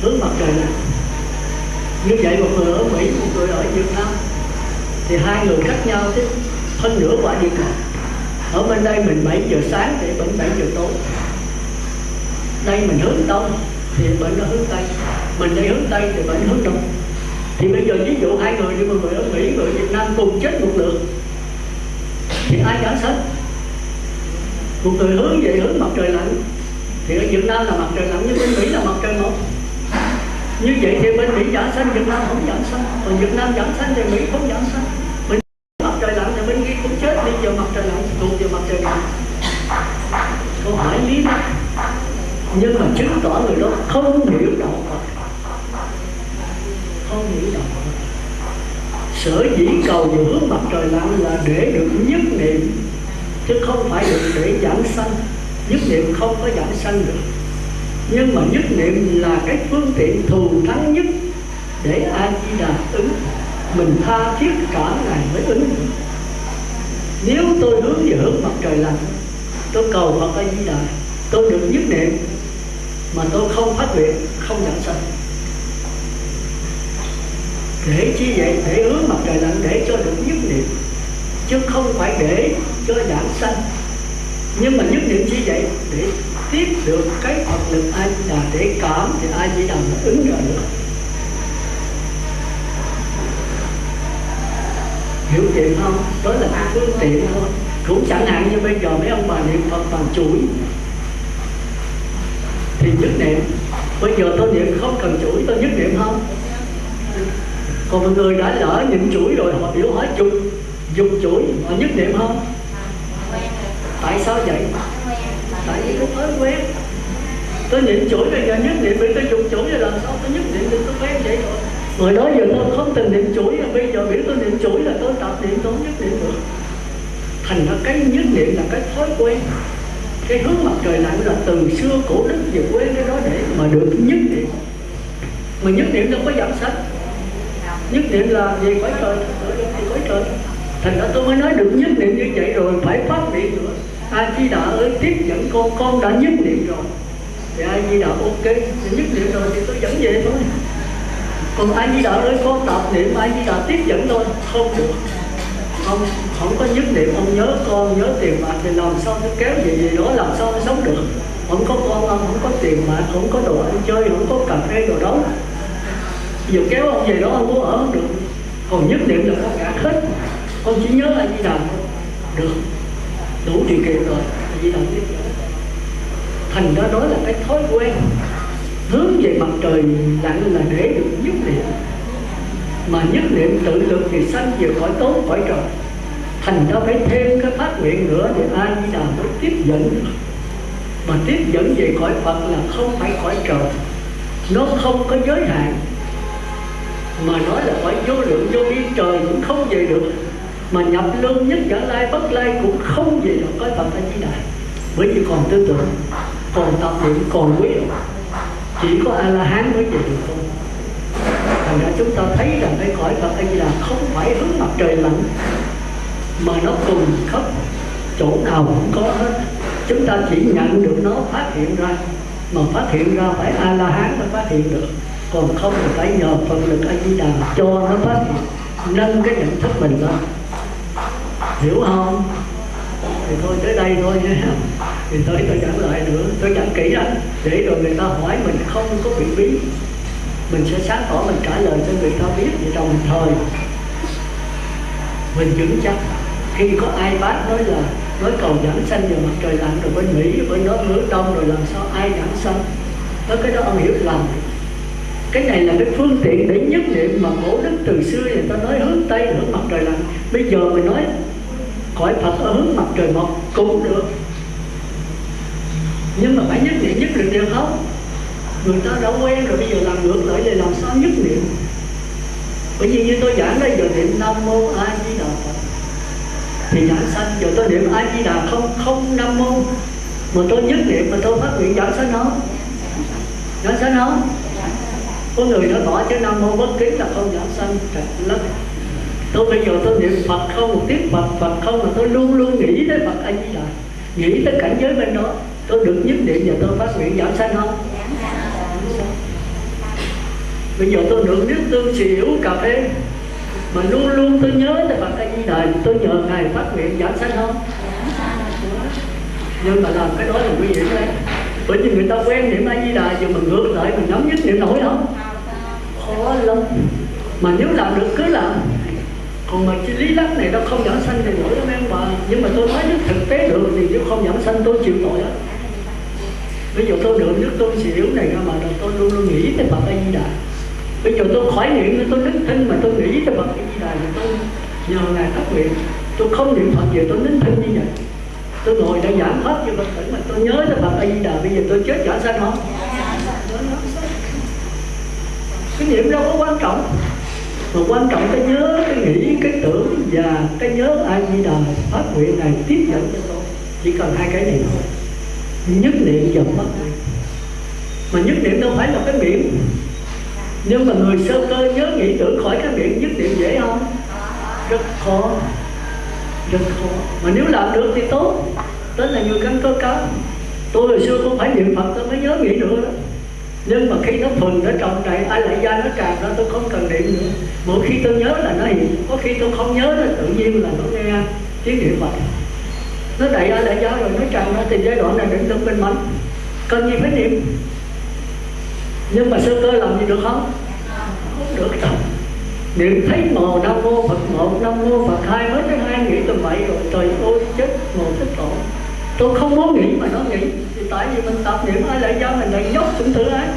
hướng mặt trời lặn. Như vậy một người ở Mỹ, một người ở Việt Nam, thì hai người cách nhau chứ hơn nửa quả địa cầu. Ở bên đây mình 7 giờ sáng thì bên 7 giờ tối. Đây mình hướng đông thì bên nó hướng Tây, mình đây hướng Tây thì bên hướng đông. Thì bây giờ ví dụ hai người, nhưng mà người ở Mỹ, người ở Việt Nam cùng chết một lượt thì ai giảng sanh? Một người hướng về hướng mặt trời lặn thì ở Việt Nam là mặt trời lặn, nhưng bên Mỹ là mặt trời mọc. Như vậy thì bên Mỹ giảng sanh, Việt Nam không giảng sanh. Còn Việt Nam giảng sanh thì Mỹ không giảng sanh. Bên mặt trời lặn thì bên kia cũng chết, đi vào mặt trời lặn, thuộc vào mặt trời lặn. Câu hỏi lý đó, nhưng mà chứng tỏ người đó không hiểu đạo Phật, không hiểu đạo Phật. Sở dĩ cầu vào hướng mặt trời lặn là để được nhất niệm, chứ không phải được để giảng sanh. Nhất niệm không có giảng sanh được. Nhưng mà nhất niệm là cái phương tiện thù thắng nhất để A Di Đà ứng. Mình tha thiết cả ngày mới ứng được. Nếu tôi hướng về hướng mặt trời lặn, tôi cầu Phật A Di Đà, tôi được nhất niệm, mà tôi không phát nguyện, không giảng sanh. Để chi vậy? Để hướng mặt trời lặn để cho được nhất niệm, chứ không phải để cho giảng sanh. Nhưng mà nhất niệm chi vậy? Để tiếp được cái Phật lực A Di Đà, để cảm thì A Di Đà nó ứng ra được. Hiểu chuyện không? Đó là cái phương tiện thôi. Cũng chẳng hạn như bây giờ mấy ông bà niệm Phật bằng chuỗi thì nhất niệm. Bây giờ tôi niệm không cần chuỗi, tôi nhất niệm không? Còn mọi người đã lỡ niệm chuỗi rồi, họ biểu hỏi dùng chuỗi, họ nhất niệm không? Tại sao vậy? Tại vì cái thói quen. Tôi niệm chuỗi bây giờ nhất niệm, vì tôi dùng chuỗi rồi làm sao tôi nhất niệm được, tôi quen vậy rồi. Rồi đó giờ tôi không từng niệm chuỗi, bây giờ biểu tôi niệm chuỗi là tôi tập niệm, tôi không nhất niệm được. Thành ra cái nhất niệm là cái thói quen. Cái hướng mặt trời lặn là từ xưa cổ đức về quen cái đó để mà được nhất niệm. Mà nhất niệm đâu có giảm sanh. Nhất niệm là về cõi trời, về cõi trời. Thành ra tôi mới nói được nhất niệm như vậy rồi phải phát niệm nữa. A Di Đà ơi tiếp dẫn con đã nhất niệm rồi. Thì A Di Đà ok, thì nhất niệm rồi thì tôi dẫn về thôi. Còn A Di Đà ơi con tập niệm A Di Đà tiếp dẫn thôi, không được. Không có nhất niệm, ông nhớ con, nhớ tiền bạc thì làm sao tôi kéo về đó, làm sao nó sống được. Không có con ăn, không có tiền bạc, không có đồ ăn chơi, không có cà phê đồ đó. Giờ kéo ông về đó ông muốn ở không được. Còn nhất niệm là con gạt hết, con chỉ nhớ A Di Đà thôi, được, đủ điều kiện rồi. A Di Đà tiếp dẫn. Thành ra đó là cái thói quen. Hướng về mặt trời lặn là để được nhất niệm. mà nhất niệm tự lực thì sanh về cõi tốt cõi trời. Thành ra phải thêm cái phát nguyện nữa thì A Di Đà mới tiếp dẫn được. Mà tiếp dẫn về cõi Phật là không phải cõi trời, nó không có giới hạn, mà nói là cõi vô lượng vô biên, trời cũng không về được, mà nhập luân nhất giả lai bất lai cũng không về được cõi Phật A Di Đà. Bởi vì còn tư tưởng, còn tập niệm, còn quý độ, chỉ có A La Hán mới về được thôi. Thành ra chúng ta thấy rằng cái cõi Phật A Di Đà không phải hướng mặt trời lặn, mà nó cùng khắp chỗ nào cũng có hết. Chúng ta chỉ nhận được nó phát hiện ra, mà phát hiện ra phải A La Hán mới phát hiện được, còn không thì phải nhờ Phật lực A Di Đà cho nó phát hiện, nâng cái nhận thức mình lên. Hiểu không? Thì thôi tới đây thôi nha. Thì tôi giảng lại nữa, tôi giảng kỹ lắm để rồi người ta hỏi mình không có bị bí, mình sẽ sáng tỏ mình trả lời cho người ta biết, thì đồng thời mình vững chắc. Khi có ai bác nói cầu giảng sanh vào mặt trời lặn, rồi bên Mỹ bên đó hướng đông, rồi làm sao ai giảng sanh, nói cái đó ông hiểu lầm. Cái này là cái phương tiện để nhất niệm mà cổ đức từ xưa người ta nói hướng Tây hướng mặt trời lặn. Bây giờ mình nói cõi Phật ở hướng mặt trời mọc cũng được, nhưng mà phải nhất niệm nhất niệm được không? Người ta đã quen rồi, bây giờ làm ngược lại thì làm sao nhất niệm? Bởi vì như tôi giảng đây giờ niệm Nam Mô A Di Đà Phật thì giảng sanh. Giờ tôi niệm A Di Đà không Nam Mô, mà tôi nhất niệm mà tôi phát nguyện giảng sanh không? Giảng sanh không? Có người đã bỏ chứ Nam Mô bất kính là không giảng sanh, thật lắm. Tôi bây giờ tôi niệm Phật không, một tiếng Phật không, mà tôi luôn luôn nghĩ tới Phật A Di Đà, nghĩ tới cảnh giới bên đó, tôi được nhất niệm và tôi phát nguyện giảng sanh không? Bây giờ tôi được nước tương xỉu cà phê mà luôn luôn tôi nhớ tới Phật A Di Đà, tôi nhờ Ngài phát nguyện giảng sanh không? Nhưng mà làm cái đó là nguy hiểm đấy. Bởi vì người ta quen niệm A Di Đà, giờ mình ngược lại mình nắm nhất niệm nổi không? Khó lắm. Mà nếu làm được cứ làm. Còn mà lý lắc này nó không giảng sanh thì nổi lắm em bà. Nhưng mà tôi nói nếu thực tế được thì nếu không giảng sanh tôi chịu tội đó. Bây giờ tôi được nước tôn xỉu này ra mà tôi luôn luôn nghĩ tới Phật A Di Đà. Bây giờ tôi khỏi niệm, tôi nín thinh mà tôi nghĩ tới Phật A Di Đà thì tôi nhờ Ngài phát nguyện. Tôi không niệm Phật về tôi nín thinh như vậy. Tôi ngồi đã giảng hết cho Phật tử mà tôi nhớ tới Phật A Di Đà, bây giờ tôi chết giảng sanh không? Cái niệm đâu có quan trọng, mà quan trọng cái nhớ, cái nghĩ, cái tưởng và cái nhớ A Di Đà phát nguyện này tiếp dẫn cho tôi. Chỉ cần hai cái này thôi, nhất niệm và phát nguyện. Mà nhất niệm đâu phải là cái miệng, nhưng mà người sơ cơ nhớ nghĩ tưởng khỏi cái miệng nhất niệm dễ không? Rất khó, rất khó. Mà nếu làm được thì tốt, đó là nhiều căn cơ cao. Tôi hồi xưa không phải niệm Phật tôi mới nhớ nghĩ nữa đó. Nhưng mà khi nó thuần, nó trọng trại, ai lại ra nó tràn ra, tôi không cần niệm nữa. Mỗi khi tôi nhớ là nó hiện, có khi tôi không nhớ là tự nhiên là nó nghe tiếng niệm Phật. Nó đẩy ai lại ra rồi nó tràn ra, thì giai đoạn này định lực bên mạnh, cần gì phải niệm. Nhưng mà sơ cơ làm gì được không? Không được đâu. Niệm thấy mồ Nam Mô Phật 1, Nam Mô Phật 2, nói tới 2 nghĩ tầm bậy rồi, trời ơi chết ngồi thích tổ. Tôi không muốn nghĩ mà nó nghĩ, thì tại vì mình tập niệm ai lại giáo mình lại dốc chủng tử ác.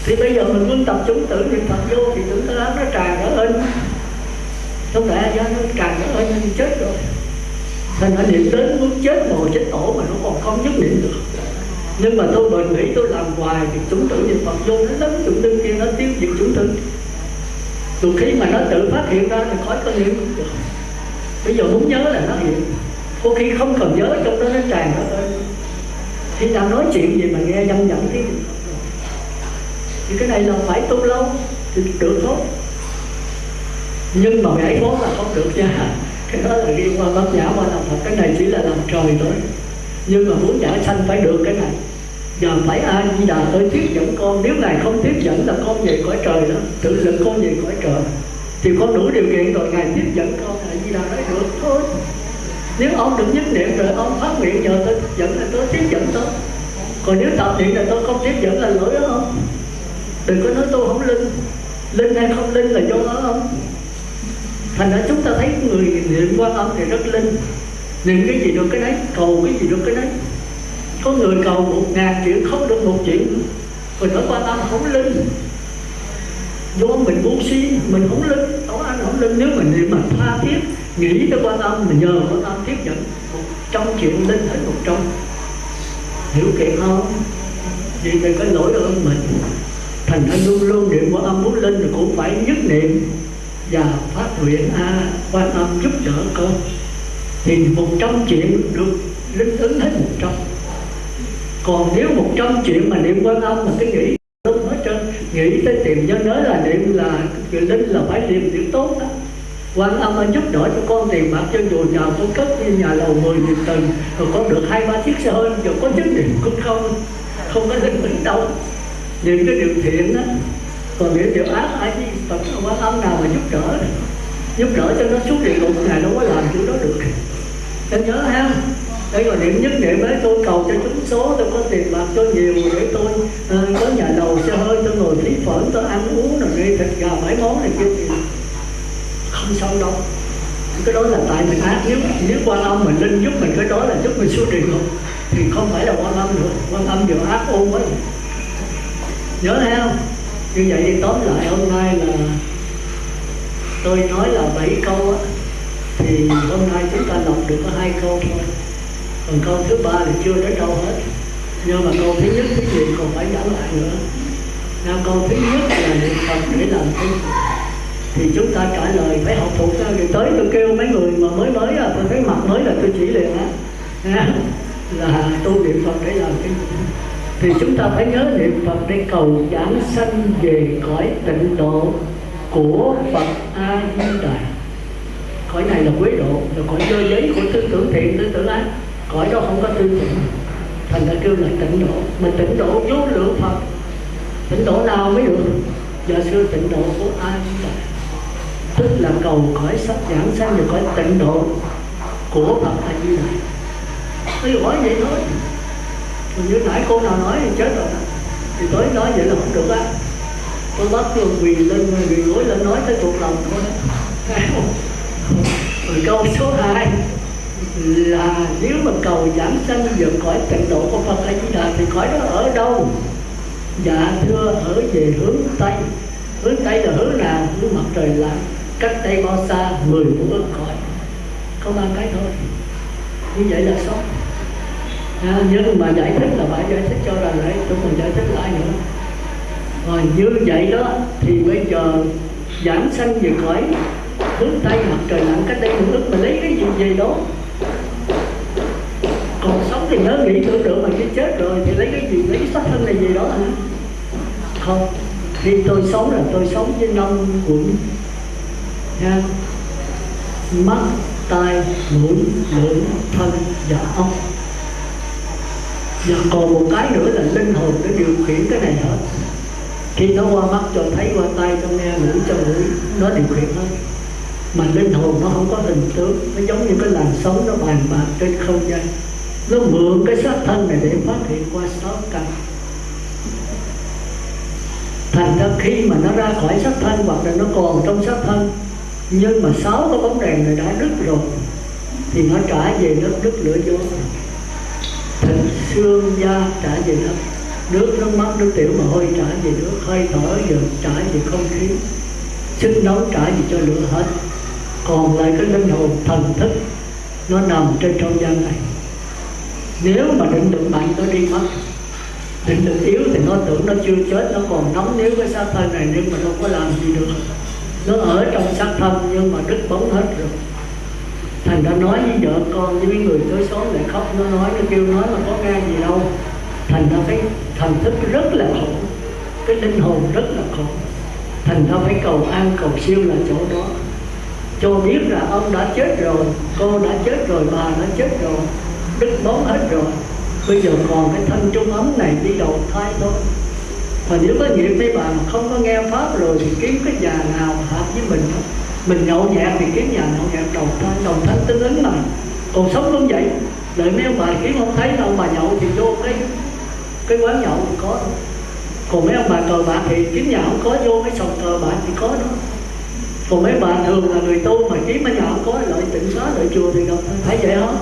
Thì bây giờ mình muốn tập chủng tử niệm Phật vô thì chủng tử ác nó tràn nó ên. Trong đại gia nó tràn nó ên nên chết rồi. Thành ra niệm đến muốn chết ngồi chết tổ mà nó còn không nhất niệm được. Nhưng mà tôi bền nghĩ tôi làm hoài thì chủng tử niệm Phật vô nó lắm chủng tử kia nó tiêu diệt chủng tử. Từ khi mà nó tự phát hiện ra thì khỏi có niệm được. Bây giờ muốn nhớ là nó hiện. Có khi không cần nhớ trong đó nó tràn nó ơi. Khi nào nói chuyện gì mà nghe dâm dẫn tiếng niệm Phật rồi. Thì cái này là phải tu lâu thì được thôi. Nhưng mà giải thoát là không được nha. Cái đó là riêng qua bát nhã qua làm Phật. Cái này chỉ là làm trời thôi. Nhưng mà muốn giải sanh phải được cái này. Giờ phải A Di Đà ơi tiếp dẫn con. Nếu Ngài không tiếp dẫn là con về cõi trời đó. Tự lực con về cõi trời. Thì con đủ điều kiện rồi Ngài tiếp dẫn con. A Di Đà nói được thôi. Nếu ông được nhất niệm rồi ông phát nguyện nhờ tôi dẫn là tôi tiếp dẫn tôi. Còn nếu tập niệm là tôi không tiếp dẫn là lỗi đó không? Đừng có nói tôi không linh. Linh hay không linh là do đó không? Thành ra chúng ta thấy người niệm Quan Âm thì rất linh. Niệm cái gì được cái đấy, cầu cái gì được cái đấy. Có người cầu 1000 chuyện không được 1 chuyện. Rồi nói Quan Âm không linh. do mình ngu si, mình không linh, tỏ anh không linh. Nếu mình niệm mà tha thiết nghĩ tới Quan Âm, mình nhờ Quan Âm tiếp dẫn 100 chuyện linh hết 100, hiểu kịp không? Vì về cái lỗi ơn mình, thành ra luôn luôn niệm Quan Âm muốn linh thì cũng phải nhất niệm và phát nguyện Quan Âm giúp đỡ con, thì 100 chuyện được linh ứng hết 100. Còn nếu 100 chuyện mà niệm Quan Âm mà cái nghĩ không hết trơn, nghĩ tới tìm nhớ nói là niệm là linh là phải niệm điều tốt đó. Quan Âm giúp đỡ cho con tiền bạc, cho dù nhà con cất như nhà lầu 10 tầng rồi con được 2-3 chiếc xe hơi, rồi có chứng niệm cũng không có linh ứng đâu. Niệm cái điều thiện đó, còn niệm điều ác ai chứ Phật Quan Âm nào mà giúp đỡ cho nó xuống địa ngục, ngài đâu có làm chuyện đó được. Em nhớ ha. Đây là niệm nhất niệm ấy, tôi cầu cho trúng số, tôi có tiền bạc cho nhiều để tôi có nhà lầu xe hơi, tôi ngồi thí phởn, tôi ăn uống rồi đi thịt gà 7 món này kia thì không xong đâu. Cái đó là tại mình ác. Nếu Quan Âm mình linh giúp mình, cái đó là giúp mình xuống địa ngục, thì không phải là Quan Âm nữa. Quan Âm vừa ác ôn quá. Nhớ thấy không? Như vậy thì tóm lại hôm nay là tôi nói là 7 câu á, thì hôm nay chúng ta đọc được có 2 câu thôi, còn câu thứ 3 thì chưa đến đâu hết. Nhưng mà câu thứ nhất thứ gì còn phải giảng lại nữa. Câu thứ nhất là niệm Phật để làm cái thì chúng ta trả lời phải học thuộc. Thì tới tôi kêu mấy người mà mới tôi thấy mặt mới là tôi chỉ liền á, là tu niệm Phật để làm cái gì. Thì chúng ta phải nhớ niệm Phật để cầu giảng sanh về cõi tịnh độ của Phật A Di Đà. Cõi này là quế độ, là cõi dơ giấy của tư tưởng thiện, tư tưởng ác. Cõi đó không có tư tưởng, thành ra kêu là tịnh độ. Mà tịnh độ vô lượng Phật, tịnh độ nào mới được? Giờ xưa tịnh độ của A Di Đà, tức là cầu cõi sắp giảng sanh về cõi tịnh độ của Phật A Di Đà. Tôi hỏi vậy thôi. Như nãy cô nào nói thì chết rồi đó, thì tối nói vậy là không được á. Tôi bắt tôi quỳ gối lên nói tới thuộc lòng thôi đó. Rồi câu số 2 là nếu mà cầu giảng sanh về cõi tịnh độ của Phật A Di Đà thì cõi đó ở đâu? Dạ thưa, ở về hướng Tây. Hướng Tây là hướng nào? Hướng mặt trời lặn, cách Tây bao xa 10 ức cõi. Có 3 cái thôi. Như vậy là xong. Nhưng mà giải thích là phải giải thích cho ra lại, tôi còn giải thích lại nữa. Rồi như vậy đó thì bây giờ giảng sanh về cõi hướng Tây mặt trời lặn cách đây 10 ức, mà lấy cái gì về đó? Còn sống thì nhớ nghĩ tưởng tượng, mà khi chết rồi thì lấy cái gì, lấy xác thân này về đó hả? Không. Khi tôi sống là tôi sống với 5 quận nha: mắt, tai, mũi, lưỡi, thân và óc. Và còn một cái nữa là linh hồn để điều khiển cái này hết. Khi nó qua mắt cho thấy, qua tay cho nghe, mũi cho ngửi, nó điều khiển hết. Mà linh hồn nó không có hình tướng, nó giống như cái làn sóng nó bàn bạc trên không gian. Nó mượn cái xác thân này để phát hiện qua 6 căn. Thành ra khi mà nó ra khỏi xác thân hoặc là nó còn trong xác thân, nhưng mà 6 cái bóng đèn này đã đứt rồi thì nó trả về đất, đứt lửa gió, thịt xương da trả về đất, nước mắt, nước tiểu mà hôi trả về nước, hơi thở giờ trả về không khí, sức nóng trả về cho lửa hết. Còn lại cái linh hồn thần thức nó nằm trên không gian này. Nếu mà định lực mạnh nó đi mất, định lực yếu thì nó tưởng nó chưa chết, nó còn nóng níu cái xác thân này nhưng mà đâu có làm gì được. Nó ở trong xác thân nhưng mà đứt bóng hết rồi. Thành ra nói với vợ con, với mấy người tới xóm lại khóc, nó nói, nó kêu nói mà có nghe gì đâu. Thành ra cái thần thức rất là khổ, cái linh hồn rất là khổ. Thành ra phải cầu an cầu siêu là chỗ đó, cho biết là ông đã chết rồi, cô đã chết rồi, bà đã chết rồi, đứt bóng hết rồi. Bây giờ còn cái thân trung ấm này đi đầu thai thôi. Mà nếu có nghiệp mấy bà mà không có nghe pháp rồi thì kiếm cái nhà nào hợp với mình đó. Mình nhậu nhẹt thì kiếm nhà nhậu nhẹt đầu thai tương ứng mà. Còn sống cũng vậy. Đợi mấy ông bà kiếm không thấy đâu, bà nhậu thì vô cái quán nhậu thì có. Còn mấy ông bà cờ bạc thì kiếm nhà không có, vô cái sòng cờ bạc thì có đó. Còn mấy bà thường là người tu mà kiếm ở nhà không có, lợi tịnh xá, lợi chùa thì gặp phải vậy không?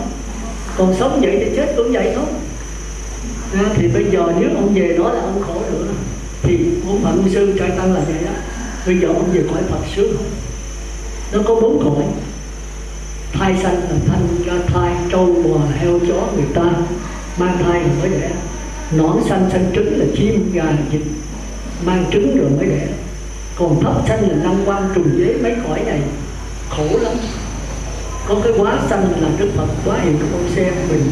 Còn sống vậy thì chết cũng vậy thôi. Thì bây giờ nếu ông về đó là ông khổ nữa, thì bổn phận sư trai tăng là vậy đó. Bây giờ ông về cõi Phật sướng không? Nó có 4 cõi. Thai sanh là thanh ra thai, trâu bò heo chó người ta mang thai rồi mới đẻ. Nõn sanh sanh trứng là chim gà vịt mang trứng rồi mới đẻ. Còn thấp sanh là năm quan trùng dế, mấy cõi này khổ lắm. Có cái quá sanh là Đức Phật quá hiện của con xem mình.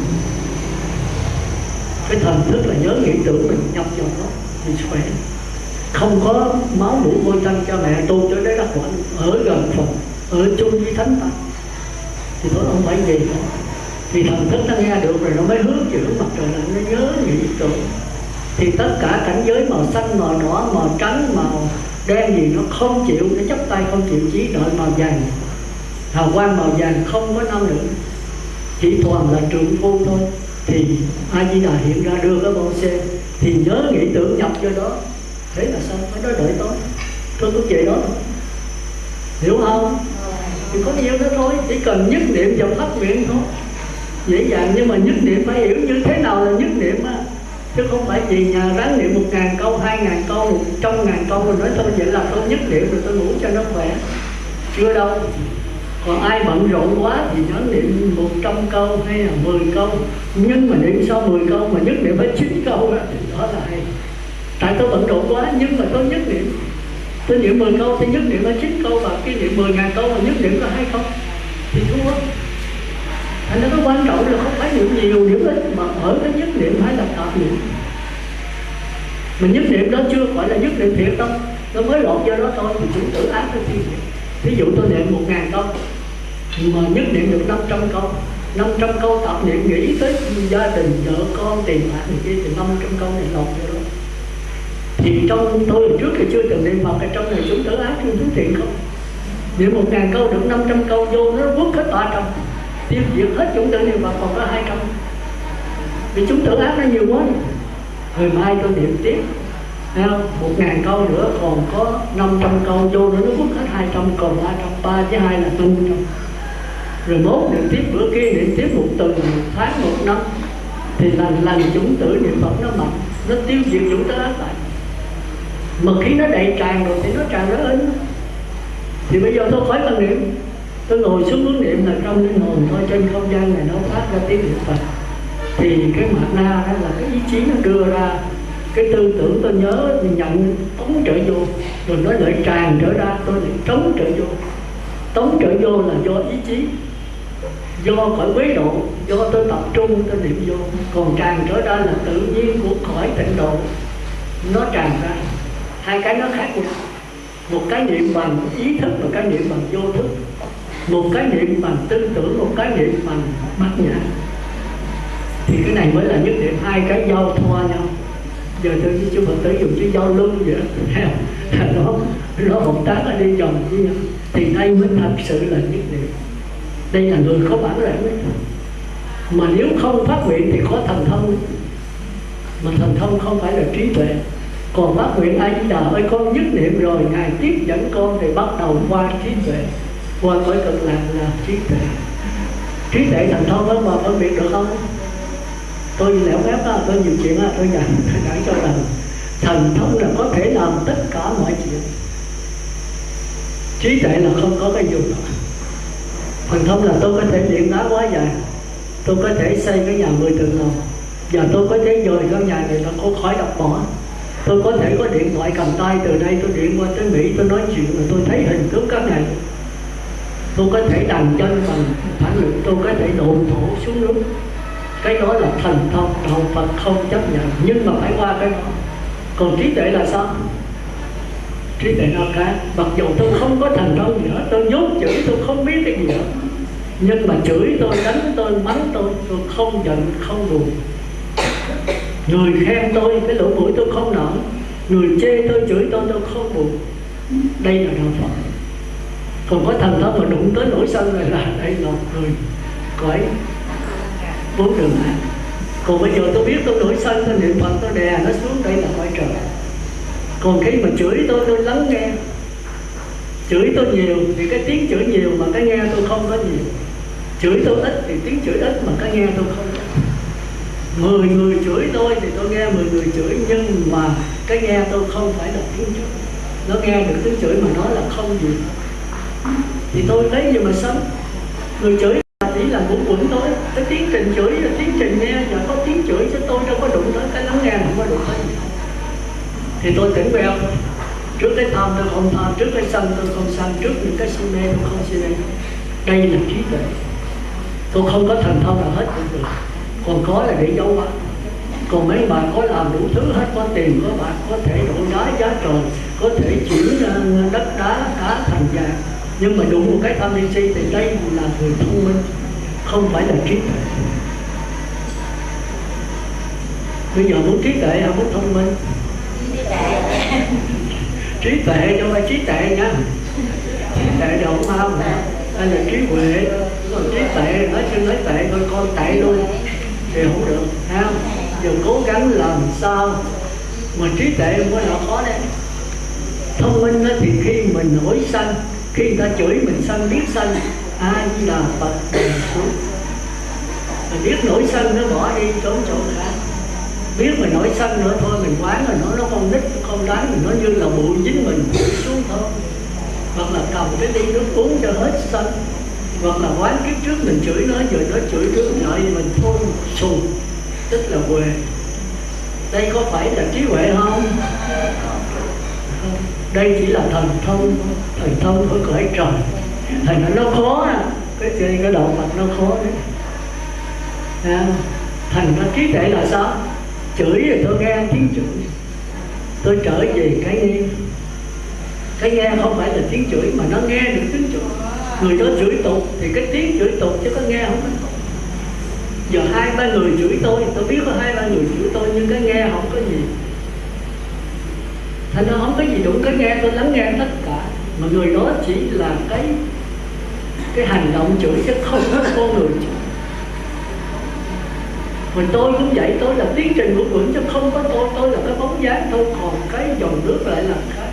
Cái thần thức là nhớ nghĩ tưởng mình nhập vào đó thì khỏe. Không có máu mủ môi thân cho mẹ tu cho đấy đắc quả, ở gần Phật, ở chung với Thánh Tăng thì thôi ông phải về đó. Thì thần thức nó nghe được rồi nó mới hướng chữ mặt trời là nó nhớ nghĩ tưởng. Thì tất cả cảnh giới màu xanh, màu đỏ, màu trắng, màu đen gì nó không chịu, nó chấp tay không chịu, chỉ đợi màu vàng. Hào quang màu vàng không có nam nữ, chỉ toàn là trượng phu thôi. Thì A Di Đà hiện ra đưa cái bông sen, thì nhớ nghĩ tưởng nhập vô đó. Thế là sao? Phải đó đợi tối. Tôi cũng về đó thôi. Hiểu không? Thì có nhiều đó thôi, chỉ cần nhất niệm và phát nguyện thôi. Dễ dàng, nhưng mà nhất niệm phải hiểu như thế nào là nhất niệm á. Chứ không phải vì nhà ráng niệm 1000 câu, 2000 câu, 100.000 câu rồi nói thôi vậy là tôi nhất niệm rồi tôi ngủ cho nó khỏe. Chưa đâu. Còn ai bận rộn quá thì nhớ niệm 100 câu hay là 10 câu. Nhưng mà niệm sau 10 câu mà nhất niệm phải 9 câu đó, thì đó là hay. Tại tôi bận rộn quá nhưng mà tôi nhất niệm. Tôi niệm 10 câu thì nhất niệm là 9 câu, và cái niệm 10.000 câu mà nhất niệm có 2 câu thì thua. Thành ra cái quan trọng là không phải niệm nhiều, niệm ít, mà ở cái nhất niệm hay là tạp niệm. Mà nhất niệm đó chưa phải là nhất niệm thiệt đâu, nó mới lọt vô đó thôi thì chúng tự ác nó thiên niệm. Ví dụ tôi niệm 1000 câu mà nhất niệm được 500 câu, 500 câu tạp niệm nghĩ tới gia đình, vợ con, tiền bạc này kia, thì 500 câu này lọt vô đó. Thì trong tôi trước thì chưa từng niệm Phật, ở trong này chúng tự ác chúng thiện không. Niệm 1000 câu được 500 câu vô nó quất hết 300, tiêu diệt hết chúng tự niệm Phật còn có 200. Vì chúng tự ác nó nhiều quá. Hồi mai tôi niệm tiếp, thấy không? 1000 câu nữa còn có 500 câu vô nữa nó quất hết 200, còn 300, 3 với 2 là 500. Rồi mốt niệm tiếp, bữa kia niệm tiếp một tuần, một tháng, một năm, thì lần chúng tử niệm Phật nó mạnh, nó tiêu diệt chúng tự ác lại. Mà khi nó đầy tràn rồi thì nó tràn nó in. Thì bây giờ tôi khỏi cần niệm, tôi ngồi xuống hướng niệm là trong linh hồn thôi, trên không gian này nó phát ra tiếng niệm Phật. Thì cái mạt na đó là cái ý chí nó đưa ra, cái tư tưởng tôi nhớ thì nhận tống trợ vô, rồi nó lại tràn trở ra, tôi lại trống trợ vô. Tống trợ vô là do ý chí, do khỏi quế độ, do tôi tập trung tôi niệm vô. Còn tràn trở ra là tự nhiên của khỏi tịnh độ, nó tràn ra. Hai cái nó khác nhau. Một cái niệm bằng ý thức, một cái niệm bằng vô thức. Một cái niệm bằng tư tưởng, một cái niệm bằng bát nhã. Thì cái này mới là nhất niệm, hai cái giao thoa nhau. Giờ tôi với chú Phật tử dùng chữ giao lưu vậy đó. Nó hợp tác ở đi vòng với nhau. Thì đây mới thật sự là nhất niệm. Đây là người có bản lĩnh đấy. Mà nếu không phát nguyện thì có thần thông. Mà thần thông không phải là trí tuệ. Còn phát nguyện A Di Đà ơi con nhất niệm rồi, Ngài tiếp dẫn con thì bắt đầu qua trí tuệ. Qua cõi cực lạc là trí tuệ. Trí tuệ thần thông đó mà phân biệt được không? Tôi lẻo phép đó, tôi nhiều chuyện đó, tôi giảng cho rằng thần thông là có thể làm tất cả mọi chuyện. Trí tuệ là không có cái dùng đó. Thần thông là tôi có thể luyện đá quá dài, tôi có thể xây cái nhà 10 tầng lầu, và tôi có thể dời cái nhà này nó có khỏi đập bỏ. Tôi có thể có điện thoại cầm tay từ đây tôi điện qua tới Mỹ, tôi nói chuyện mà tôi thấy hình tướng các ngày. Tôi có thể đàn chân bằng phản lực, tôi có thể độn thổ xuống nước. Cái đó là thần thông, đạo Phật không chấp nhận, nhưng mà phải qua cái đó. Còn trí tuệ là sao? Trí tuệ nó khác. Mặc dù tôi không có thần thông gì nữa, tôi nhốt chữ tôi không biết cái gì nữa, nhưng mà chửi tôi, đánh tôi, mắng tôi không giận, không buồn. Người khen tôi, cái lỗ mũi tôi không nở. Người chê tôi, chửi tôi không buồn. Đây là đạo Phật. Còn có thần thông mà đụng tới nỗi sân này là đây là người cõi 4 đường ác. Còn bây giờ tôi biết tôi nổi sân, tôi niệm Phật, tôi đè nó xuống, đây là cõi trời. Còn khi mà chửi tôi lắng nghe. Chửi tôi nhiều thì cái tiếng chửi nhiều mà cái nghe tôi không có nhiều. Chửi tôi ít thì tiếng chửi ít mà cái nghe tôi không có. 10 người chửi tôi thì tôi nghe 10 người chửi, nhưng mà cái nghe tôi không phải là tiếng chửi. nó nghe được tiếng chửi mà nói là không gì, thì tôi thấy gì mà sống. Người chửi chỉ là ngũ quẩn thôi, cái tiến trình chửi là tiến trình nghe, và có tiếng chửi chứ tôi đâu có đụng tới cái lắng nghe, không có đụng tới. Thì tôi tỉnh queo, trước cái tham tôi không tham, trước cái sân tôi không sân, trước những cái si mê tôi không si mê. Đây là trí tuệ. Tôi không có thần thông nào hết được, còn có là để giấu quá. Còn mấy bà có làm đủ thứ hết, có tiền, có bạc, có thể đổ đá giá trời, có thể chuyển đất đá cá thành vàng, nhưng mà đụng một cái tham ly si thì đây là người thông minh, không phải là trí tuệ. Bây giờ muốn trí tuệ hay muốn thông minh? Trí tuệ đâu phải trí tuệ nha, trí tuệ đâu mau mà đây là trí huệ. Còn trí tuệ nói chứ nói tệ thôi, con tệ luôn thì không được, ha. Giờ cố gắng làm sao mà trí tuệ không có nào khó đấy. Thông minh đó thì khi mình nổi sân, khi người ta chửi mình sân, biết sân A Di Đà Phật đè xuống. Mình biết nổi sân nó bỏ đi trốn chỗ khác. Biết mình nổi sân nữa thôi mình quán rồi nó không nít, không đánh mình, nó như là bụi dính mình xuống thôi. Hoặc là cầm cái ly nước uống cho hết sân. Hoặc là quán kiếp trước mình chửi nó, giờ nó chửi trước lại mình thôi xù, tức là huệ. Đây có phải là trí huệ không? Đây chỉ là thần thông của cõi trời. Thành ra nó khó, cái đạo Phật nó khó đấy. Thành ra trí tuệ là sao? Chửi rồi tôi nghe tiếng chửi, tôi trở về cái nghe. Cái nghe không phải là tiếng chửi mà nó nghe được tiếng chửi. Người đó chửi tục thì cái tiếng chửi tục chứ có nghe không có. Giờ 2-3 người chửi tôi biết có 2-3 người chửi tôi, nhưng cái nghe không có gì. Thành ra không có gì đúng cái nghe, tôi lắng nghe tất cả. Mà người đó chỉ là cái hành động chửi chứ không có con người chửi. Mà tôi cũng vậy, tôi là tiến trình của quẩn chứ không có tôi là cái bóng dáng thôi, còn cái dòng nước lại là cái.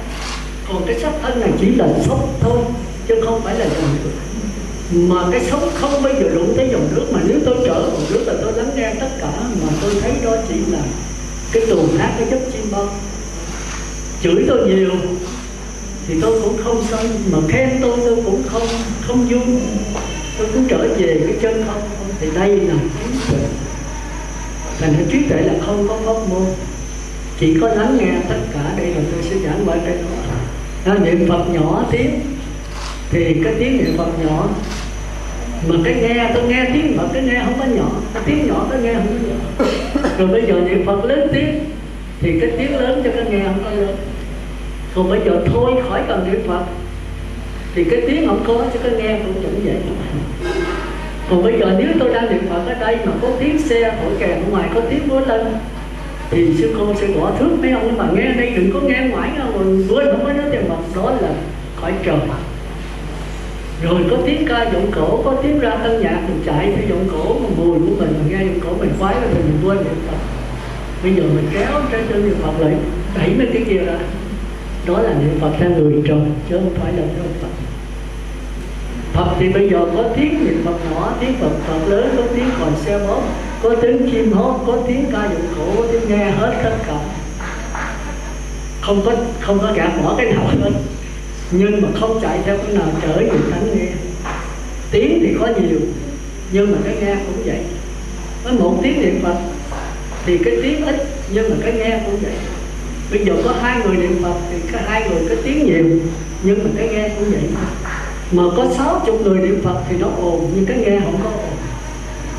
Còn cái sắc thân này chỉ là sốc thôi, chứ không phải là dòng nước. Mà cái sống không bao giờ đụng tới dòng nước, mà nếu tôi trở dòng nước là tôi lắng nghe tất cả, mà tôi thấy đó chỉ là cái tuồng hát, cái giấc chim bao. Chửi tôi nhiều thì tôi cũng không sân, mà khen tôi cũng không vui, tôi cũng trở về cái chân không. Thì đây là trí tuệ. Thành ra trí tuệ là không có pháp môn, chỉ có lắng nghe tất cả. Đây là tôi sẽ giảng qua trên đó. Niệm Phật nhỏ tiếng thì cái tiếng niệm Phật nhỏ, mà cái nghe tôi nghe tiếng Phật cái nghe không có nhỏ, cái tiếng nhỏ cái nghe không có nhỏ. Rồi bây giờ niệm Phật lớn tiếng thì cái tiếng lớn cho cái nghe không có lớn. Còn bây giờ thôi khỏi cần niệm Phật thì cái tiếng không có chứ cái nghe cũng vẫn vậy. Còn bây giờ nếu tôi đang niệm Phật ở đây mà có tiếng xe thổi kèn ở ngoài, có tiếng múa lên, thì sư cô sẽ bỏ thước mấy ông mà nghe đây, đừng có nghe ngoài rồi quên không có nói tiền Phật. Đó là khỏi trời. Rồi có tiếng ca giọng cổ, có tiếng ra tân nhạc mình chạy theo giọng cổ, mà mùi của mình mà nghe giọng cổ mình khoái rồi thì mình quên niệm Phật. Bây giờ mình kéo trên niệm Phật lại đẩy mấy cái kia ra. Đó là niệm Phật theo người trời chứ không phải là theo Phật. Phật thì bây giờ có tiếng niệm Phật nhỏ, tiếng Phật lớn, có tiếng còi xe bóp, có tiếng chim hót, có tiếng ca giọng cổ, có tiếng nghe hết tất cả. Không có gạt bỏ cái nào hết. Nhưng mà không chạy theo cái nào trở về tánh nghe. Tiếng thì có nhiều, nhưng mà cái nghe cũng vậy. Có một tiếng niệm Phật thì cái tiếng ít, nhưng mà cái nghe cũng vậy. Bây giờ có 2 người niệm Phật thì cái 2 người cái tiếng nhiều, nhưng mà cái nghe cũng vậy. Mà có 60 người niệm Phật thì nó ồn, nhưng cái nghe không có ồn.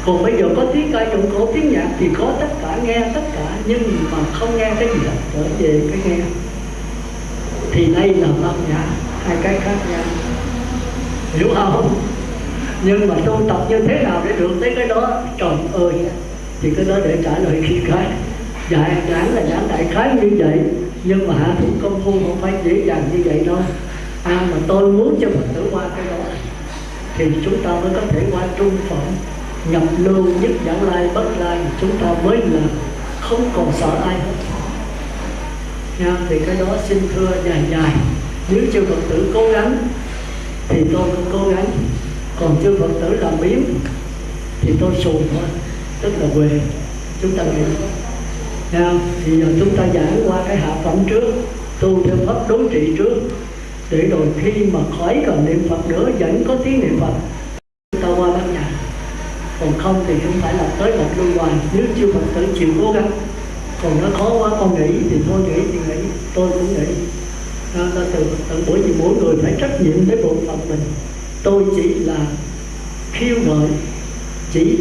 Còn bây giờ có tiếng ca giọng cổ, tiếng nhạc thì có tất cả, nghe tất cả, nhưng mà không nghe cái gì hết, trở về cái nghe. Thì đây là âm nhạc, 2 cái khác nhau, hiểu không? Nhưng mà tu tập như thế nào để được tới cái đó, trời ơi, thì cái đó để trả lời khi khác. Giảng là giảng đại khái như vậy, nhưng mà hạ thủ công phu không phải dễ dàng như vậy đâu. Mà tôi muốn cho Phật tử qua cái đó thì chúng ta mới có thể qua trung phẩm, nhập lưu, nhất giảng lai, bất lai, chúng ta mới là không còn sợ ai hết. Thì cái đó xin thưa dài. Nếu chư Phật tử cố gắng thì tôi cũng cố gắng, còn chư Phật tử làm biếng thì tôi xù thôi, tức là huệ. Chúng ta nghĩ thì giờ chúng ta giảng qua cái hạ phẩm trước, tu theo pháp đối trị trước, để rồi khi mà khỏi cần niệm Phật nữa vẫn có tiếng niệm Phật ta qua bát nhã. Còn không thì không phải là tới một luân hoàn, nếu chưa Phật tử chịu cố gắng. Còn nó khó quá con nghĩ thì thôi nghĩ thì nghĩ, tôi cũng nghĩ. Nó từ Phật tử, bởi vì mỗi người phải trách nhiệm với bộ phận mình. Tôi chỉ là khiêu gợi, chỉ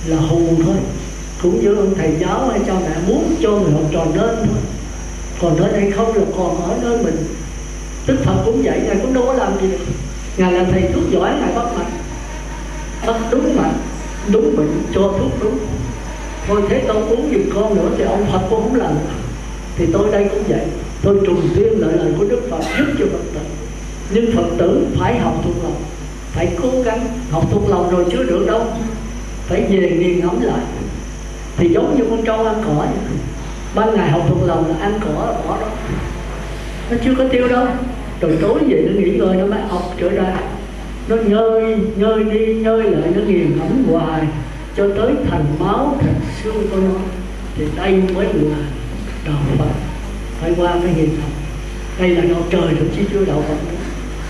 là hù thôi, cũng như ông thầy giáo hay cha mẹ muốn cho người học trò nên thôi. Còn nơi đây không là còn ở nơi mình. Đức Phật cũng vậy, Ngài cũng đâu có làm gì được. Ngài là thầy thuốc giỏi, Ngài bắt mạch, bắt đúng mạch, đúng bệnh, cho thuốc đúng. Thôi thế tôi uống giùm con nữa thì ông Phật cũng không làm. Thì tôi đây cũng vậy, tôi trùng tuyên lời của Đức Phật giúp cho Phật tử. Nhưng Phật tử phải học thuộc lòng, phải cố gắng. Học thuộc lòng rồi chưa được đâu, phải về nghiền ngẫm lại. Thì giống như con trâu ăn cỏ vậy. Ban ngày học thuộc lòng là ăn cỏ là bỏ đó, nó chưa có tiêu đâu. Rồi tối về nó nghỉ ngơi, nó mới học trở ra. Nó nhơi đi nhơi lại, nó nghiền ngẫm hoài cho tới thành máu thành xương của nó. Thì đây mới là đạo Phật, phải qua cái hiện học. Đây là đạo trời, thậm chí chưa đạo Phật nữa.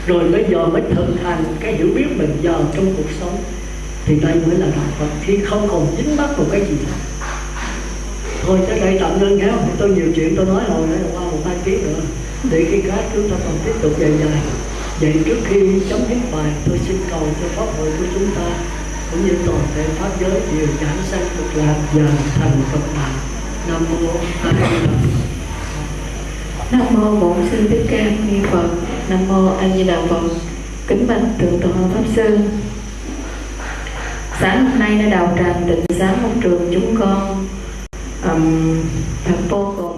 Rồi bây giờ mới thực hành cái hiểu biết mình vào trong cuộc sống. Thì đây mới là đạo Phật, khi không còn dính mắc một cái gì hết. Thôi tới đây tạm ngưng kéo, tôi nhiều chuyện tôi nói hồi nữa là qua 1-2 tiếng nữa. Để khi khác chúng ta còn tiếp tục dài. Vậy trước khi chấm dứt bài, tôi xin cầu cho pháp hội của chúng ta cũng như toàn thể pháp giới đều giảng sanh cực lạc và thành Phật đạo. Nam mô A Di Đà Phật. Nam mô Bổn Sư Thích Ca Mâu Ni Phật. Nam mô A Di Đà Phật. Kính bạch thượng tọa pháp sư. Sáng hôm nay ở đạo tràng Tịnh Xá Môn Trường chúng con thật vô cùng